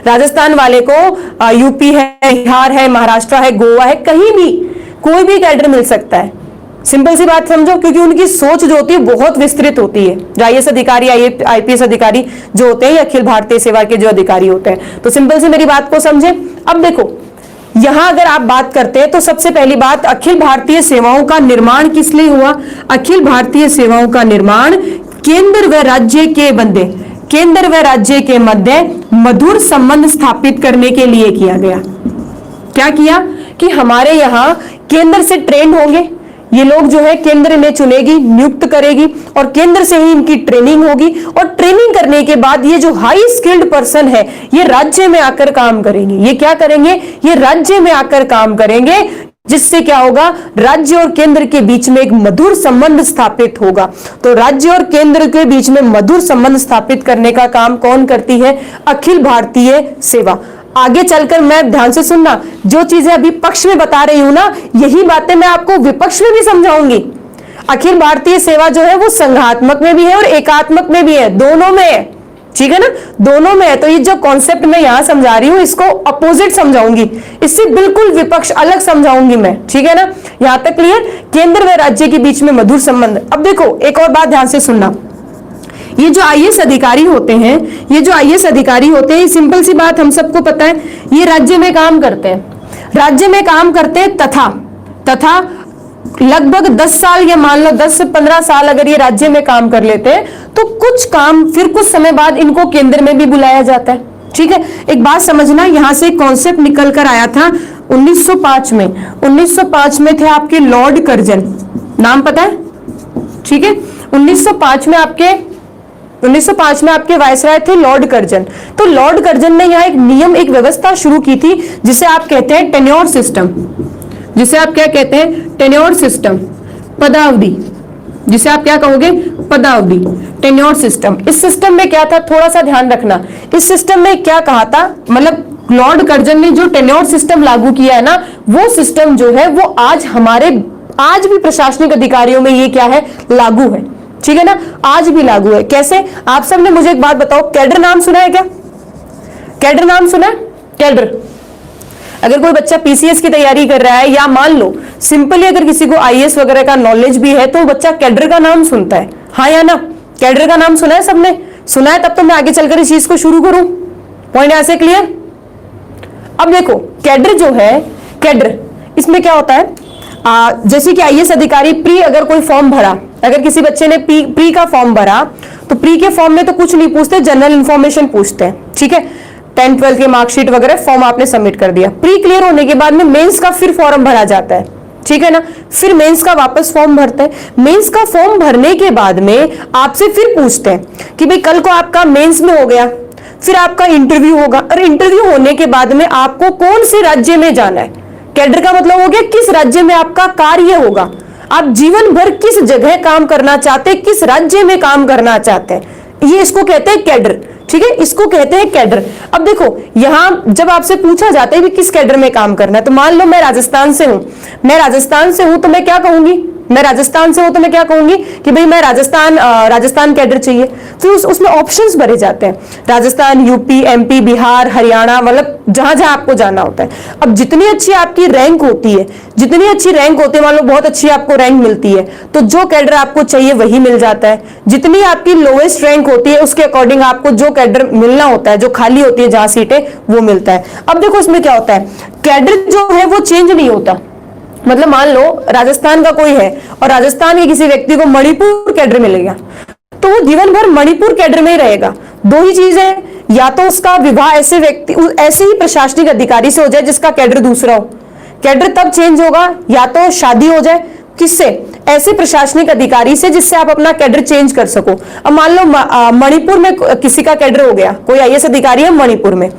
Speaker 1: राजस्थान वाले को यूपी है, बिहार है, महाराष्ट्र है, गोवा है, कहीं भी कोई भी कैडर मिल सकता है। सिंपल सी बात समझो, क्योंकि उनकी सोच जो होती है बहुत विस्तृत होती है। जो IAS अधिकारी, IPS अधिकारी जो होते हैं, अखिल भारतीय सेवा के जो अधिकारी होते हैं। तो सिंपल सी मेरी बात को समझे। अब देखो, यहां अगर आप बात करते हैं तो सबसे पहली बात, अखिल भारतीय सेवाओं का निर्माण किस लिए हुआ? अखिल भारतीय सेवाओं का निर्माण केंद्र व राज्य के मध्य मधुर संबंध स्थापित करने के लिए किया गया। क्या किया कि हमारे यहाँ केंद्र से ट्रेंड होंगे, ये लोग जो है केंद्र में चुनेगी, नियुक्त करेगी और केंद्र से ही इनकी ट्रेनिंग होगी और ट्रेनिंग करने के बाद ये जो हाई स्किल्ड पर्सन है ये राज्य में आकर काम करेंगे। ये क्या करेंगे? ये राज्य में आकर काम करेंगे। जिससे क्या होगा, राज्य और केंद्र के बीच में एक मधुर संबंध स्थापित होगा। तो राज्य और केंद्र के बीच में मधुर संबंध स्थापित करने का काम कौन करती है, अखिल भारतीय सेवा। आगे चलकर मैं ध्यान से सुनना, जो चीजें अभी पक्ष में बता रही हूं ना, यही बातें मैं आपको विपक्ष में भी समझाऊंगी। अखिल भारतीय सेवा जो है वो संघात्मक में भी है और एकात्मक में भी है, दोनों में है, ठीक है ना, दोनों में है। तो ये जो कॉन्सेप्ट मैं यहां समझा रही हूं इसको अपोजिट समझाऊंगी, इससे बिल्कुल विपक्ष अलग समझाऊंगी मैं, ठीक है ना। यहां तक क्लियर, केंद्र व राज्य के बीच में मधुर संबंध। अब देखो एक और बात ध्यान से सुनना, ये जो आईएएस अधिकारी होते हैं, ये जो आईएएस अधिकारी होते हैं, सिंपल सी बात हम सबको पता है, ये राज्य में काम करते हैं, राज्य में काम करते हैं तथा लगभग 10 साल या मान लो 10 से 15 साल अगर ये राज्य में काम कर लेते हैं तो कुछ काम फिर कुछ समय बाद इनको केंद्र में भी बुलाया जाता है, ठीक है। एक बात समझना, यहां से कॉन्सेप्ट निकल कर आया था 1905 में। 1905 में थे आपके लॉर्ड कर्जन, नाम पता है, ठीक है। 1905 में आपके वायसराय थे लॉर्ड कर्जन। तो लॉर्ड कर्जन ने यहाँ एक नियम, एक व्यवस्था शुरू की थी जिसे आप कहते हैं टेन्योर सिस्टम, जिसे आप क्या कहते हैं, टेन्योर सिस्टम, पदावधि, जिसे आप क्या कहोगे, पदावधि, टेन्योर सिस्टम। इस सिस्टम में क्या था, थोड़ा सा ध्यान रखना, इस सिस्टम में क्या कहा था, मतलब लॉर्ड कर्जन ने जो टेन्योर सिस्टम लागू किया है ना, वो सिस्टम जो है वो आज भी प्रशासनिक अधिकारियों में ये क्या है, लागू है, ठीक है ना, आज भी लागू है। कैसे, आप सबने मुझे एक बात बताओ, कैडर नाम सुना है क्या, कैडर नाम सुना है, कैडर। अगर कोई बच्चा पीसीएस की तैयारी कर रहा है या मान लो सिंपली अगर किसी को आईएएस वगैरह का नॉलेज भी है तो बच्चा कैडर का नाम सुनता है, हाँ या ना, कैडर का नाम सुना है, सबने सुना है, तब तो मैं आगे चलकर इस चीज को शुरू करूं। पॉइंट ऐसे क्लियर। अब देखो कैडर जो है, कैडर इसमें क्या होता है, जैसे कि आईएएस अधिकारी प्री अगर कोई फॉर्म भरा, अगर किसी बच्चे ने प्री का फॉर्म भरा तो प्री के फॉर्म में तो कुछ नहीं पूछते, जनरल इंफॉर्मेशन पूछते हैं, ठीक है, 10th 12th की मार्कशीट वगैरह फॉर्म आपने सबमिट कर दिया। प्री क्लियर होने के बाद में मेंस का फिर फॉर्म भरा जाता है, ठीक है ना, फिर मेंस का वापस फॉर्म भरते हैं। मेंस का फॉर्म भरने के बाद में आपसे फिर पूछते हैं कि भाई कल को आपका मेंस में हो गया, फिर आपका इंटरव्यू होगा, और इंटरव्यू होने के बाद में आपको कौन से राज्य में जाना है, कैडर का मतलब हो गया किस राज्य में आपका कार्य होगा, आप जीवन भर किस जगह काम करना चाहते हैं, किस राज्य में काम करना चाहते हैं, ये इसको कहते हैं कैडर, ठीक है, इसको कहते हैं कैडर। अब देखो यहां जब आपसे पूछा जाता है कि किस कैडर में काम करना है, तो मान लो मैं राजस्थान से हूं, तो मैं क्या कहूंगी, मैं राजस्थान से हूं तो मैं क्या कहूंगी कि भाई मैं राजस्थान कैडर चाहिए। फिर उसमें ऑप्शंस भरे जाते हैं, राजस्थान, यूपी, एमपी, बिहार, हरियाणा, मतलब जहां जहां आपको जाना होता है। अब जितनी अच्छी आपकी रैंक होती है, मान लो बहुत अच्छी आपको रैंक मिलती है तो जो कैडर आपको चाहिए वही मिल जाता है। जितनी आपकी लोएस्ट रैंक होती है उसके अकॉर्डिंग आपको जो कैडर मिलना होता है, जो खाली होती है जहां सीटें, वो मिलता है। अब देखो इसमें क्या होता है, कैडर जो है वो चेंज नहीं होता। मतलब मान लो राजस्थान का कोई है और राजस्थान के किसी व्यक्ति को मणिपुर कैडर मिलेगा तो वो जीवन भर मणिपुर कैडर में ही रहेगा। दो ही चीज है, या तो उसका विवाह ऐसे ही प्रशासनिक अधिकारी से हो जाए जिसका कैडर दूसरा हो, कैडर तब चेंज होगा, या तो शादी हो जाए किससे, ऐसे प्रशासनिक अधिकारी से जिससे आप अपना कैडर चेंज कर सको। अब मान लो मणिपुर में किसी का कैडर हो गया, कोई आईएएस अधिकारी है मणिपुर में,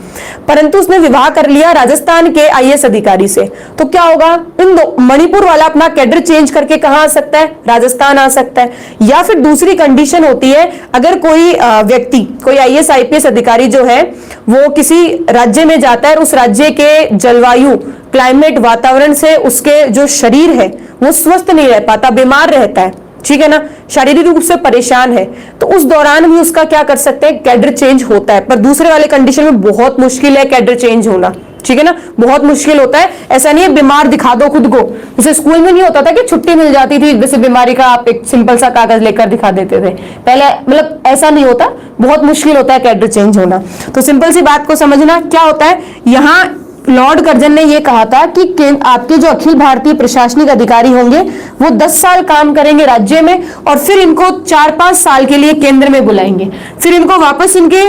Speaker 1: परंतु उसने विवाह कर लिया राजस्थान के आईएएस अधिकारी से, तो क्या होगा, इन दो मणिपुर वाला अपना कैडर चेंज करके कहां आ सकता है, राजस्थान आ सकता है। या फिर दूसरी कंडीशन होती है, अगर कोई व्यक्ति, कोई आईएएस आईपीएस अधिकारी जो है वो किसी राज्य में जाता है और उस राज्य के जलवायु, क्लाइमेट, वातावरण से उसके जो शरीर है वो स्वस्थ नहीं रह पाता, बीमार रहता है, ठीक है ना, शारीरिक रूप से परेशान है, तो उस दौरान भी उसका क्या कर सकते हैं, कैडर चेंज होता है। पर दूसरे वाले कंडीशन में बहुत मुश्किल है कैडर चेंज होना, ठीक है ना, बहुत मुश्किल होता है। ऐसा नहीं है बीमार दिखा दो खुद को, जैसे स्कूल में नहीं होता था कि छुट्टी मिल जाती थी, जैसे बीमारी का आप एक सिंपल सा कागज लेकर दिखा देते थे पहले, मतलब ऐसा नहीं होता, बहुत मुश्किल होता है कैडर चेंज होना। तो सिंपल सी बात को समझना, क्या होता है यहाँ लॉर्ड कर्जन ने यह कहा था कि आपके जो अखिल भारतीय प्रशासनिक अधिकारी होंगे वो 10 साल काम करेंगे राज्य में और फिर इनको 4-5 साल के लिए केंद्र में बुलाएंगे, फिर इनको वापस इनके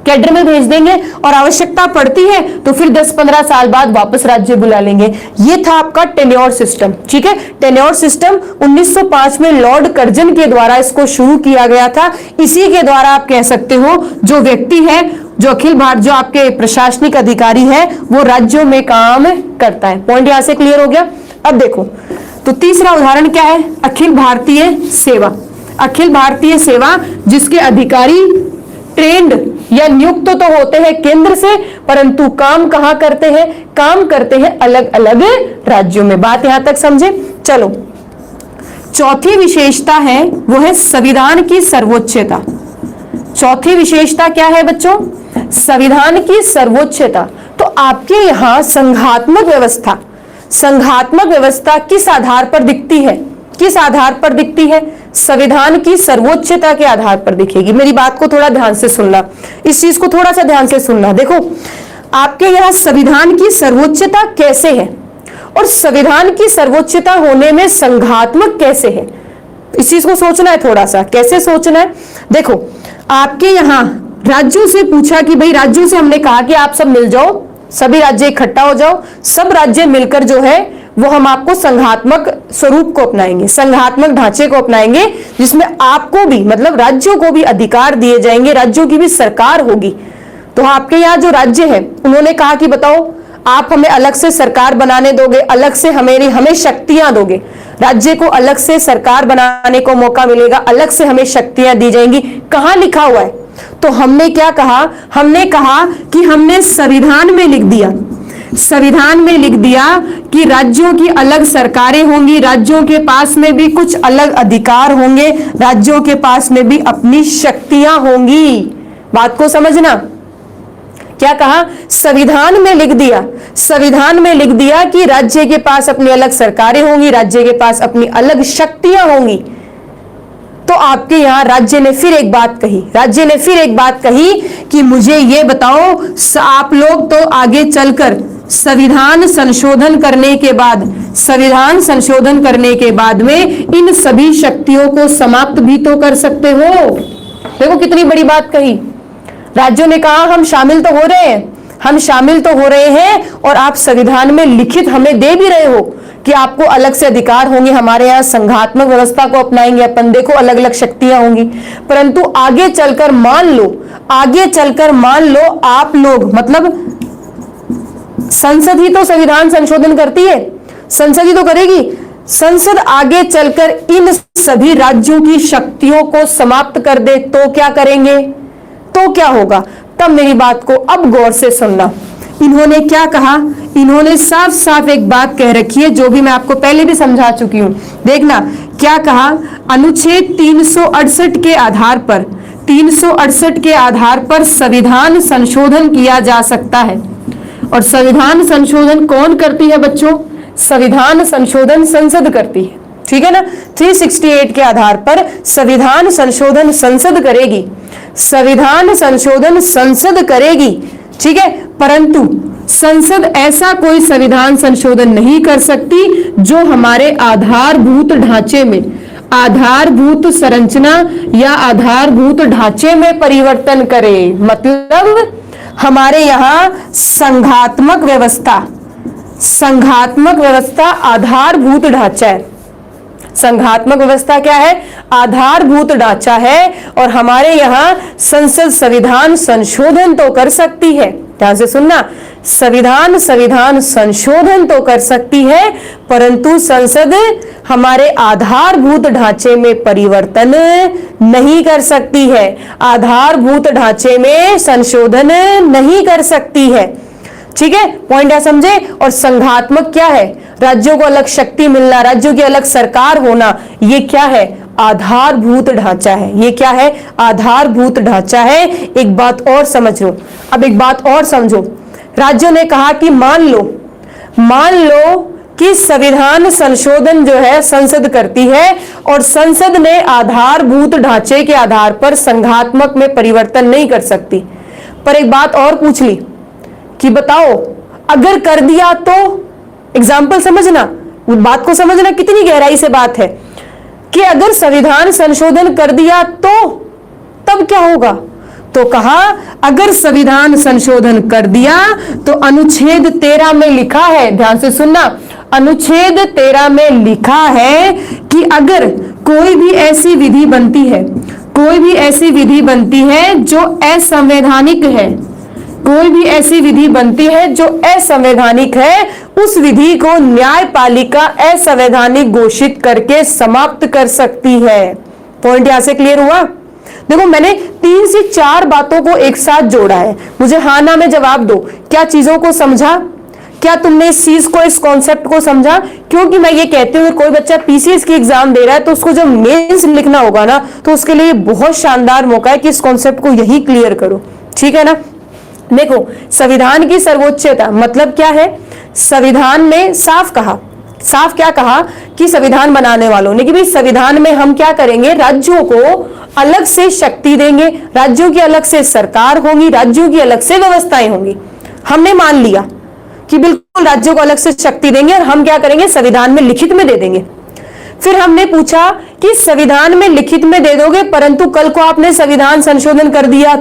Speaker 1: कैडर में भेज देंगे और आवश्यकता पड़ती है तो फिर 10-15 साल बाद वापस राज्य बुला लेंगे। ये था आपका टेन्योर सिस्टम, ठीक है। टेन्योर सिस्टम 1905 में लॉर्ड कर्जन के द्वारा इसको शुरू किया गया था। इसी के द्वारा आप कह सकते हो जो व्यक्ति है, जो अखिल भारत, जो आपके प्रशासनिक अधिकारी है, वो राज्यों में काम करता है। पॉइंट यहां से क्लियर हो गया। अब देखो, तो तीसरा उदाहरण क्या है? अखिल भारतीय सेवा। अखिल भारतीय सेवा जिसके अधिकारी ट्रेंड या नियुक्त तो होते हैं केंद्र से, परंतु काम कहां करते हैं? काम करते हैं अलग अलग राज्यों में। बात यहां तक समझे? चलो, चौथी विशेषता है वो है संविधान की सर्वोच्चता। चौथी विशेषता क्या है बच्चों? संविधान की सर्वोच्चता। तो आपके यहां संघात्मक व्यवस्था, संघात्मक व्यवस्था किस आधार पर दिखती है? किस आधार पर दिखती है? संविधान की सर्वोच्चता के आधार पर दिखेगी। मेरी बात को थोड़ा ध्यान से सुनना, इस चीज को थोड़ा सा ध्यान से सुनना। देखो, आपके यहां संविधान की सर्वोच्चता कैसे है और संविधान की सर्वोच्चता होने में संघात्मक कैसे है, इस चीज को सोचना है थोड़ा सा। कैसे सोचना है? देखो, आपके यहां राज्यों से पूछा कि भाई, राज्यों से हमने कहा कि आप सब मिल जाओ, सभी राज्य इकट्ठा हो जाओ, सब राज्य मिलकर जो है वो हम आपको संघात्मक स्वरूप को अपनाएंगे, संघात्मक ढांचे को अपनाएंगे, जिसमें आपको भी, मतलब राज्यों को भी अधिकार दिए जाएंगे, राज्यों की भी सरकार होगी। तो आपके यहाँ जो राज्य है उन्होंने कहा कि बताओ, आप हमें अलग से सरकार बनाने दोगे, अलग से हमें शक्तियां दोगे, राज्य को अलग से सरकार बनाने को मौका मिलेगा, अलग से हमें शक्तियां दी जाएंगी। कहां लिखा हुआ है? तो हमने क्या कहा? हमने कहा कि हमने संविधान में लिख दिया, संविधान में लिख दिया कि राज्यों की अलग सरकारें होंगी, राज्यों के पास में भी कुछ अलग अधिकार होंगे, राज्यों के पास में भी अपनी शक्तियां होंगी। बात को समझना। क्या कहा? संविधान में लिख दिया, संविधान में लिख दिया कि राज्य के पास अपनी अलग सरकारें होंगी, राज्य के पास अपनी अलग शक्तियां होंगी। तो आपके यहां राज्य ने फिर एक बात कही, राज्य ने फिर एक बात कही कि मुझे ये बताओ, आप लोग तो आगे चलकर संविधान संशोधन करने के बाद, संविधान संशोधन करने के बाद में इन सभी शक्तियों को समाप्त भी तो कर सकते हो। देखो कितनी बड़ी बात कही। राज्यों ने कहा हम शामिल तो हो रहे हैं, हम शामिल तो हो रहे हैं, और आप संविधान में लिखित हमें दे भी रहे हो कि आपको अलग से अधिकार होंगे, हमारे यहाँ संघात्मक व्यवस्था को अपनाएंगे अपन, देखो अलग अलग शक्तियां होंगी। परंतु आगे चलकर मान लो, आगे चलकर मान लो आप लोग, मतलब संसद ही तो संविधान संशोधन करती है, संसद ही तो करेगी। संसद आगे चलकर इन सभी राज्यों की शक्तियों को समाप्त कर दे तो क्या करेंगे? तो क्या होगा? तब मेरी बात को अब गौर से सुनना। इन्होंने क्या कहा? इन्होंने साफ साफ एक बात कह रखी है, जो भी मैं आपको पहले भी समझा चुकी हूं। देखना क्या कहा? अनुच्छेद 368 के आधार पर, 368 के आधार पर संविधान संशोधन किया जा सकता है। और संविधान संशोधन कौन करती है बच्चों? संविधान संशोधन संसद करती है, ठीक है ना। 368 के आधार पर संविधान संशोधन संसद करेगी, संविधान संशोधन संसद करेगी, ठीक है। परंतु संसद ऐसा कोई संविधान संशोधन नहीं कर सकती जो हमारे आधारभूत ढांचे में, आधारभूत संरचना या आधारभूत ढांचे में परिवर्तन करे। मतलब हमारे यहां संघात्मक व्यवस्था, संघात्मक व्यवस्था आधारभूत ढांचा है। संघात्मक व्यवस्था क्या है? आधारभूत ढांचा है। और हमारे यहां संसद संविधान संशोधन तो कर सकती है, ध्यान से सुनना, संविधान संशोधन तो कर सकती है, परंतु संसद हमारे आधारभूत ढांचे में परिवर्तन नहीं कर सकती है, आधारभूत ढांचे में संशोधन नहीं कर सकती है, ठीक है। पॉइंट है, समझे। और संघात्मक क्या है? राज्यों को अलग शक्ति मिलना, राज्यों की अलग सरकार होना, ये क्या है? आधारभूत ढांचा है। ये क्या है? आधारभूत ढांचा है। एक बात और समझ लो, अब एक बात और समझो। राज्यों ने कहा कि मान लो कि संविधान संशोधन जो है संसद करती है, और संसद ने आधारभूत ढांचे के आधार पर संघात्मक में परिवर्तन नहीं कर सकती। पर एक बात और पूछ ली कि बताओ अगर कर दिया तो? एग्जाम्पल समझना, बात को समझना, कितनी गहराई से बात है कि अगर संविधान संशोधन कर दिया तो तब क्या होगा? तो कहा अगर संविधान संशोधन कर दिया तो अनुच्छेद 13 में लिखा है, ध्यान से सुनना, अनुच्छेद 13 में लिखा है कि अगर कोई भी ऐसी विधि बनती है, कोई भी ऐसी विधि बनती है जो असंवैधानिक है, कोई भी ऐसी विधि बनती है जो असंवैधानिक है, उस विधि को न्यायपालिका असंवैधानिक घोषित करके समाप्त कर सकती है। पॉइंट यहां से क्लियर हुआ? देखो, मैंने 3 से 4 बातों को एक साथ जोड़ा है। मुझे हाँ ना में जवाब दो। क्या चीजों को समझा? क्या तुमने इस चीज को, इस कॉन्सेप्ट को समझा? क्योंकि मैं ये कहती हूँ, कोई बच्चा पीसीएस की एग्जाम दे रहा है तो उसको जब मेंस लिखना होगा ना, तो उसके लिए बहुत शानदार मौका है कि इस कॉन्सेप्ट को यही क्लियर करो। ठीक है ना? देखो, संविधान की सर्वोच्चता मतलब क्या है? संविधान में साफ क्या कहा कि संविधान बनाने वालों ने कि भाई संविधान में हम क्या करेंगे, राज्यों को अलग से शक्ति देंगे, राज्यों की अलग से सरकार होगी, राज्यों की अलग से व्यवस्थाएं होंगी। हमने मान लिया कि बिल्कुल राज्यों को अलग से शक्ति देंगे और हम क्या करेंगे, संविधान में लिखित में दे देंगे। फिर हमने पूछा कि संविधान में लिखित में दे दोगे, परंतु कल को आपने संविधान संशोधन कर दिया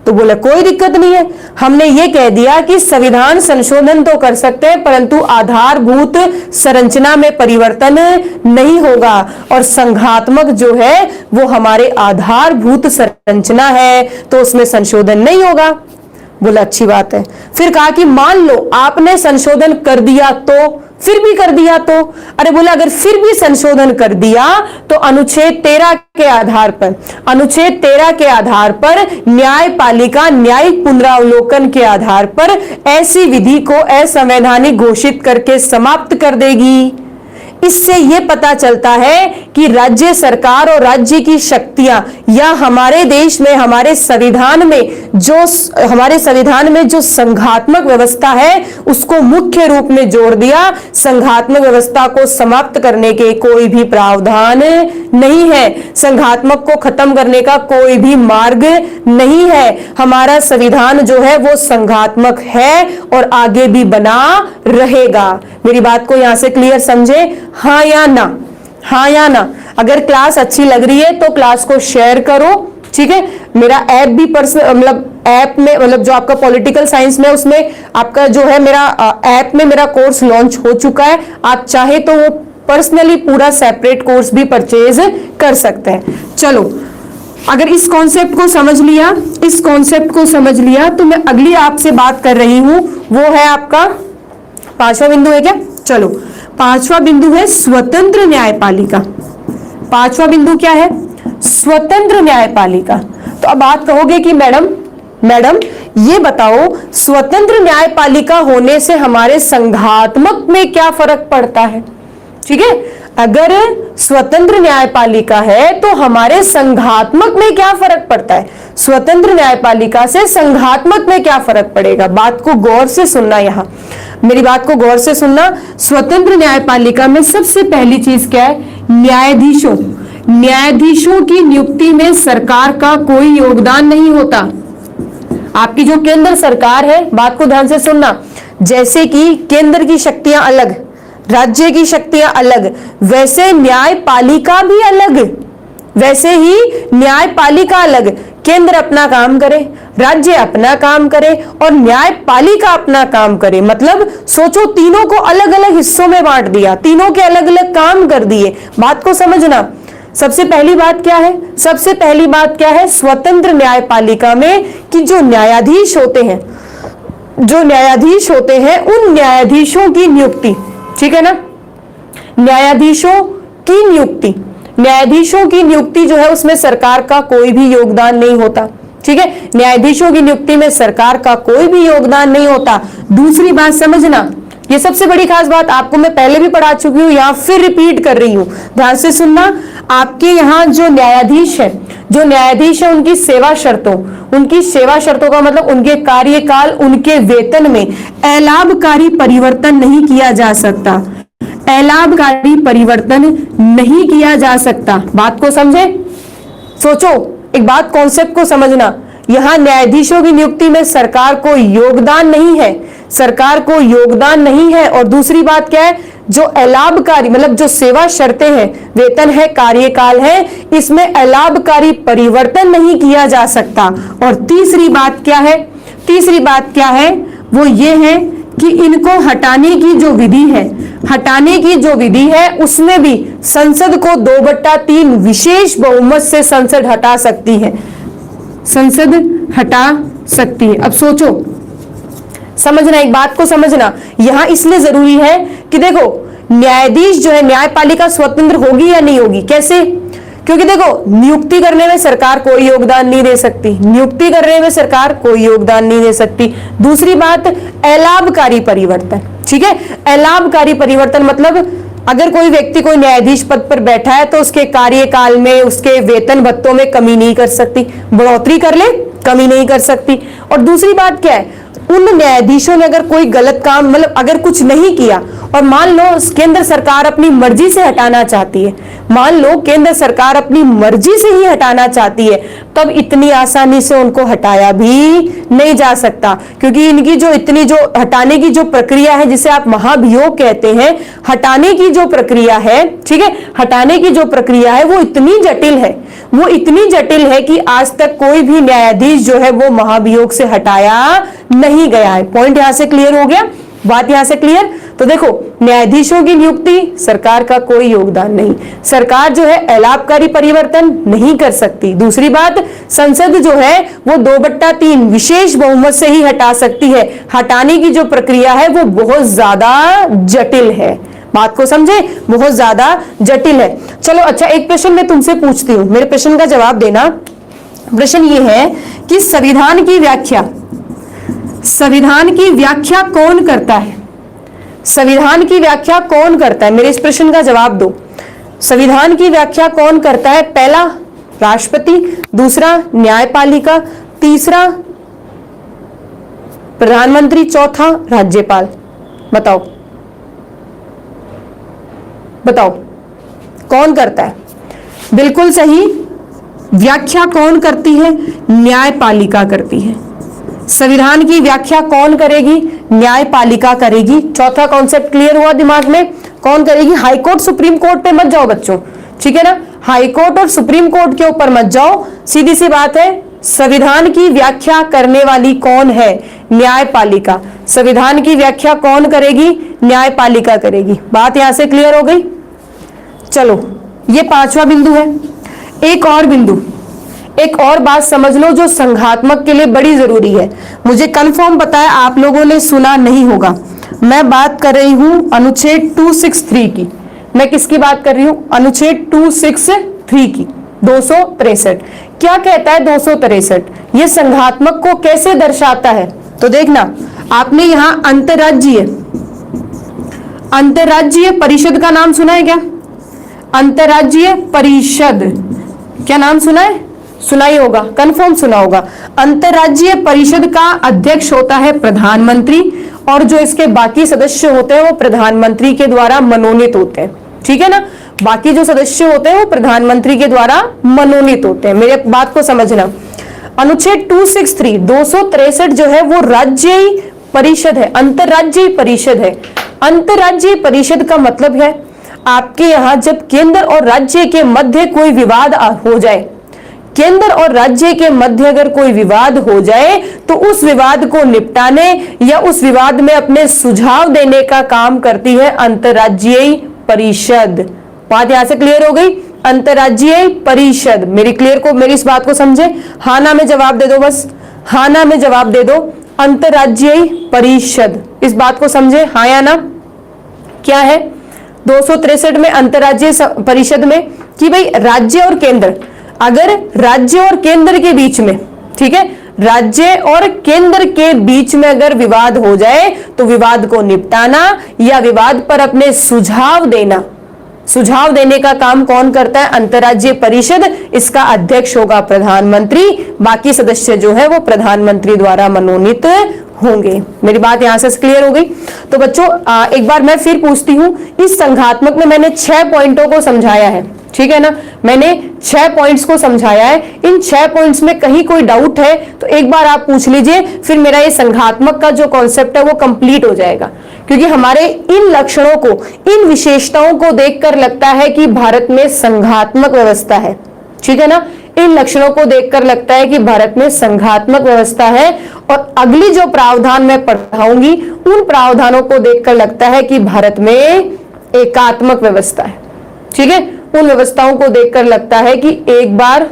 Speaker 1: तो बोला कोई दिक्कत नहीं है। हमने ये कह दिया कि संविधान संशोधन तो कर सकते हैं, परंतु आधारभूत संरचना में परिवर्तन नहीं होगा, और संघात्मक जो है वो हमारे आधारभूत संरचना है, तो उसमें संशोधन नहीं होगा। बोला अच्छी बात है। फिर कहा कि मान लो आपने संशोधन कर दिया तो, फिर भी कर दिया तो, अरे बोला अगर फिर भी संशोधन कर दिया तो अनुच्छेद 13 के आधार पर न्यायपालिका न्यायिक पुनरावलोकन के आधार पर ऐसी विधि को असंवैधानिक घोषित करके समाप्त कर देगी। इससे यह पता चलता है कि राज्य सरकार और राज्य की शक्तियां, या हमारे देश में हमारे संविधान में जो संघात्मक व्यवस्था है उसको मुख्य रूप में जोड़ दिया। संघात्मक व्यवस्था को समाप्त करने के कोई भी प्रावधान नहीं है, संघात्मक को खत्म करने का कोई भी मार्ग नहीं है। हमारा संविधान जो है वो संघात्मक है और आगे भी बना रहेगा। मेरी बात को यहां से क्लियर समझे? हाँ या ना? हाँ या ना? अगर क्लास अच्छी लग रही है तो क्लास को शेयर करो। ठीक है? मेरा ऐप भी ऐप में जो आपका पॉलिटिकल साइंस में, उसमें आपका जो है मेरा ऐप में मेरा कोर्स लॉन्च हो चुका है। आप चाहे तो वो पर्सनली पूरा सेपरेट कोर्स भी परचेज कर सकते हैं। चलो, अगर इस कॉन्सेप्ट को समझ लिया तो मैं अगली आपसे बात कर रही हूं, वो है आपका 5वां बिंदु है क्या? चलो, 5वां बिंदु है स्वतंत्र न्यायपालिका। 5वां बिंदु क्या है? स्वतंत्र न्यायपालिका। तो अब बात कहोगे कि मैडम ये बताओ, स्वतंत्र न्यायपालिका होने से हमारे संघात्मक में क्या फर्क पड़ता है? ठीक है, अगर स्वतंत्र न्यायपालिका है तो हमारे संघात्मक में क्या फर्क पड़ता है? स्वतंत्र न्यायपालिका से संघात्मक में क्या फर्क पड़ेगा? बात को गौर से सुनना, यहां मेरी बात को गौर से सुनना। स्वतंत्र न्यायपालिका में सबसे पहली चीज क्या है? न्यायाधीशों की नियुक्ति में सरकार का कोई योगदान नहीं होता। आपकी जो केंद्र सरकार है, बात को ध्यान से सुनना, जैसे कि केंद्र की शक्तियां अलग, राज्य की शक्तियां अलग, वैसे न्यायपालिका भी अलग, वैसे ही न्यायपालिका अलग। केंद्र अपना काम करे, राज्य अपना काम करे और न्यायपालिका अपना काम करे। मतलब सोचो, तीनों को अलग अलग हिस्सों में बांट दिया, तीनों के अलग अलग काम कर दिए। बात को समझना। सबसे पहली बात क्या है? स्वतंत्र न्यायपालिका में कि जो न्यायाधीश होते हैं उन न्यायाधीशों की नियुक्ति, ठीक है ना, न्यायाधीशों की नियुक्ति जो है उसमें सरकार का कोई भी योगदान नहीं होता। ठीक है, न्यायाधीशों की नियुक्ति में सरकार का कोई भी योगदान नहीं होता। दूसरी बात समझना, ये सबसे बड़ी खास बात आपको मैं पहले भी पढ़ा चुकी हूं, यहां फिर रिपीट कर रही हूं, ध्यान से सुनना। आपके यहां जो न्यायाधीश है उनकी सेवा शर्तों का मतलब उनके कार्यकाल, उनके वेतन में अलाभकारी परिवर्तन नहीं किया जा सकता। बात को समझे? सोचो, एक बात, कॉन्सेप्ट को समझना। यहां न्यायाधीशों की नियुक्ति में सरकार को योगदान नहीं है, और दूसरी बात क्या है? जो अलाभकारी मतलब जो सेवा शर्तें हैं, वेतन है, कार्यकाल है, इसमें अलाभकारी परिवर्तन नहीं किया जा सकता। और तीसरी बात क्या है? वो ये है कि इनको हटाने की जो विधि है उसमें भी संसद को 2/3 विशेष बहुमत से संसद हटा सकती है। संसद हटा सकती है। अब सोचो, समझना, एक बात को समझना, यहां इसलिए जरूरी है कि देखो न्यायाधीश जो है, न्यायपालिका स्वतंत्र होगी या नहीं होगी, कैसे? क्योंकि देखो नियुक्ति करने में सरकार कोई योगदान नहीं दे सकती, नियुक्ति करने में सरकार कोई योगदान नहीं दे सकती। दूसरी बात, अलाभकारी परिवर्तन, ठीक है, अलाभकारी परिवर्तन मतलब अगर कोई व्यक्ति कोई न्यायाधीश पद पर बैठा है तो उसके कार्यकाल में उसके वेतन भत्तों में कमी नहीं कर सकती, बढ़ोतरी कर ले कमी नहीं कर सकती। और दूसरी बात क्या है, उन न्यायाधीशों ने अगर कोई गलत काम मतलब अगर कुछ नहीं किया और मान लो केंद्र सरकार अपनी मर्जी से हटाना चाहती है, मान लो केंद्र सरकार अपनी मर्जी से ही हटाना चाहती है, तब इतनी आसानी से उनको हटाया भी नहीं जा सकता, क्योंकि इनकी जो इतनी जो हटाने की जो प्रक्रिया है जिसे आप महाभियोग कहते हैं, हटाने की जो प्रक्रिया है, ठीक है, हटाने की जो प्रक्रिया है वो इतनी जटिल है, वो इतनी जटिल है कि आज तक कोई भी न्यायाधीश जो है वो महाभियोग से हटाया नहीं गया है। पॉइंट यहां से क्लियर हो गया, बात यहां से क्लियर। तो देखो न्यायाधीशों की नियुक्ति सरकार का कोई योगदान नहीं, सरकार जो है अलाभकारी परिवर्तन नहीं कर सकती। दूसरी बात, संसद जो है वो 2/3 विशेष बहुमत से ही हटा सकती है, हटाने की जो प्रक्रिया है वो बहुत ज्यादा जटिल है। बात को समझे, बहुत ज्यादा जटिल है। चलो अच्छा, एक प्रश्न मैं तुमसे पूछती हूं, मेरे प्रश्न का जवाब देना। प्रश्न ये है कि संविधान की व्याख्या कौन करता है? संविधान की व्याख्या कौन करता है? मेरे इस प्रश्न का जवाब दो। संविधान की व्याख्या कौन करता है? पहला राष्ट्रपति, दूसरा न्यायपालिका, तीसरा प्रधानमंत्री, चौथा राज्यपाल। बताओ बताओ कौन करता है? बिल्कुल सही, व्याख्या कौन करती है? न्यायपालिका करती है। संविधान की व्याख्या कौन करेगी? न्यायपालिका करेगी। चौथा कॉन्सेप्ट क्लियर हुआ दिमाग में? कौन करेगी? हाईकोर्ट सुप्रीम कोर्ट पे मत जाओ बच्चों, ठीक है ना, हाईकोर्ट और सुप्रीम कोर्ट के ऊपर मत जाओ, सीधी सी बात है, संविधान की व्याख्या करने वाली कौन है? न्यायपालिका। संविधान की व्याख्या कौन करेगी? न्यायपालिका करेगी। बात यहां से क्लियर हो गई? चलो ये 5वां बिंदु है। एक और बिंदु, एक और बात समझ लो जो संघात्मक के लिए बड़ी जरूरी है। मुझे कंफर्म पता है आप लोगों ने सुना नहीं होगा, मैं बात कर रही हूं अनुच्छेद 263 की। मैं किसकी बात कर रही हूं? अनुच्छेद 263 की, 263। क्या कहता है 263? ये संघात्मक को कैसे दर्शाता है? तो देखना, आपने यहां अंतरराज्यीय परिषद का नाम सुना है क्या? अंतरराज्यीय परिषद, क्या नाम सुना है? सुना ही होगा, कंफर्म सुना होगा। अंतरराज्यीय परिषद का अध्यक्ष होता है प्रधानमंत्री, और जो इसके बाकी सदस्य होते हैं वो प्रधानमंत्री के द्वारा मनोनीत होते हैं, ठीक है ना, बाकी जो सदस्य होते हैं वो प्रधानमंत्री के द्वारा मनोनीत होते हैं। मेरे बात को समझना, अनुच्छेद 263 263 जो है वो राज्यीय परिषद है, अंतरराज्यीय परिषद है। अंतरराज्यीय परिषद का मतलब है आपके यहां जब केंद्र और राज्य के मध्य कोई विवाद हो जाए, केंद्र और राज्य के मध्य अगर कोई विवाद हो जाए तो उस विवाद को निपटाने या उस विवाद में अपने सुझाव देने का काम करती है अंतरराज्यीय परिषद। बात यहां से क्लियर हो गई? अंतरराज्यीय परिषद। मेरी इस बात को समझे? हाँ ना में जवाब दे दो, बस हाँ ना में जवाब दे दो। अंतरराज्यीय परिषद, इस बात को समझे? हाँ या ना? क्या है 263 में अंतरराज्यीय परिषद में कि भाई राज्य और केंद्र, अगर राज्य और केंद्र के बीच में, ठीक है, राज्य और केंद्र के बीच में अगर विवाद हो जाए तो विवाद को निपटाना या विवाद पर अपने सुझाव देने का काम कौन करता है? अंतरराज्यीय परिषद। इसका अध्यक्ष होगा प्रधानमंत्री, बाकी सदस्य जो है वो प्रधानमंत्री द्वारा मनोनीत होंगे। मेरी बात यहां से क्लियर हो गई? तो बच्चों एक बार मैं फिर पूछती हूं, इस संघात्मक में मैंने 6 पॉइंटों को समझाया है, ठीक है ना, मैंने 6 पॉइंट्स को समझाया है। इन 6 पॉइंट्स में कहीं कोई डाउट है तो एक बार आप पूछ लीजिए, फिर मेरा ये संघात्मक का जो कॉन्सेप्ट है वो कंप्लीट हो जाएगा। क्योंकि हमारे इन लक्षणों को, इन विशेषताओं को देखकर लगता है कि भारत में संघात्मक व्यवस्था है, ठीक है ना, इन लक्षणों को देखकर लगता है कि भारत में संघात्मक व्यवस्था है। और अगली जो प्रावधान मैं पढ़ाऊंगी उन प्रावधानों को देखकर लगता है कि भारत में एकात्मक व्यवस्था है, ठीक है, उन व्यवस्थाओं को देखकर लगता है कि एक बार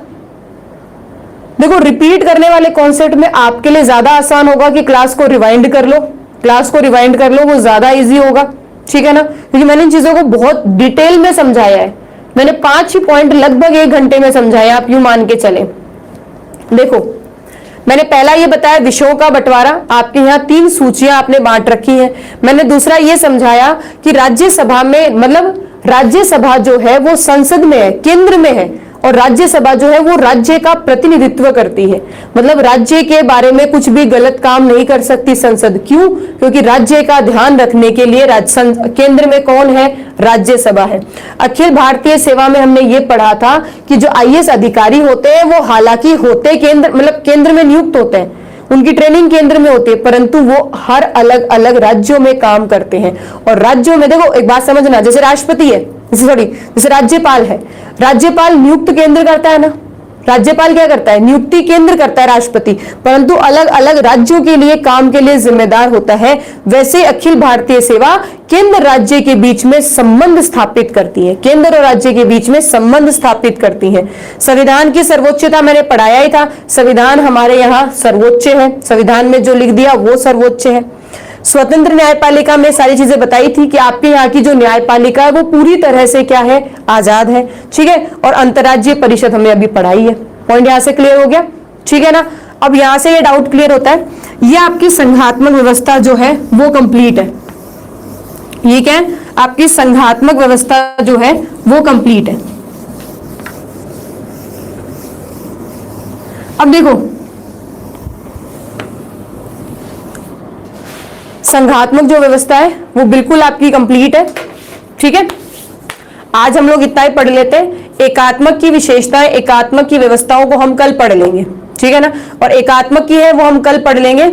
Speaker 1: देखो रिपीट करने वाले कॉन्सेप्ट में आपके लिए ज्यादा आसान होगा कि क्लास को रिवाइंड कर लो, क्लास को रिवाइंड कर लो, वो ज्यादा इजी होगा, ठीक है ना, क्योंकि मैंने इन चीजों को बहुत डिटेल में समझाया है। मैंने 5 ही पॉइंट लगभग 1 घंटे में समझाया, आप यूं मान के चले। देखो मैंने पहला ये बताया विषयों का बंटवारा, आपके यहाँ 3 सूचियां आपने बांट रखी है। मैंने दूसरा ये समझाया कि राज्यसभा में, मतलब राज्यसभा जो है वो संसद में है, केंद्र में है, और राज्यसभा जो है वो राज्य का प्रतिनिधित्व करती है, मतलब राज्य के बारे में कुछ भी गलत काम नहीं कर सकती संसद। क्यों? क्योंकि राज्य का ध्यान रखने के लिए केंद्र में कौन है? राज्यसभा है। अखिल भारतीय सेवा में हमने ये पढ़ा था कि जो आईएएस अधिकारी होते हैं वो हालांकि होते केंद्र, मतलब केंद्र में नियुक्त होते हैं, उनकी ट्रेनिंग केंद्र में होती है, परंतु वो हर अलग अलग राज्यों में काम करते हैं। और राज्यों में देखो एक बात समझना, जैसे राष्ट्रपति है, जैसे राज्यपाल है, राज्यपाल नियुक्त केंद्र करता है ना, राज्यपाल क्या करता है? नियुक्ति केंद्र करता है राष्ट्रपति, परंतु अलग अलग राज्यों के लिए काम के लिए जिम्मेदार होता है। वैसे अखिल भारतीय सेवा केंद्र राज्य के बीच में संबंध स्थापित करती है, केंद्र और राज्य के बीच में संबंध स्थापित करती है। संविधान की सर्वोच्चता मैंने पढ़ाया ही था, संविधान हमारे यहाँ सर्वोच्च है, संविधान में जो लिख दिया वो सर्वोच्च है। स्वतंत्र न्यायपालिका में सारी चीजें बताई थी कि आपके यहाँ की जो न्यायपालिका है वो पूरी तरह से क्या है? आजाद है, ठीक है। और अंतर्राज्यीय परिषद हमने अभी पढ़ाई है। पॉइंट यहाँ से क्लियर हो गया, ठीक है ना। अब यहाँ से ये डाउट क्लियर होता है, ये आपकी संघात्मक व्यवस्था जो है वो कंप्लीट है। ये क्या है? आपकी संघात्मक व्यवस्था जो है वो कंप्लीट है। अब देखो संघात्मक जो व्यवस्था है वो बिल्कुल आपकी कंप्लीट है, ठीक है। आज हम लोग इतना ही पढ़ लेते हैं। एकात्मक की विशेषताएं, एकात्मक की व्यवस्थाओं को हम कल पढ़ लेंगे, ठीक है ना। और एकात्मक की है वो हम कल पढ़ लेंगे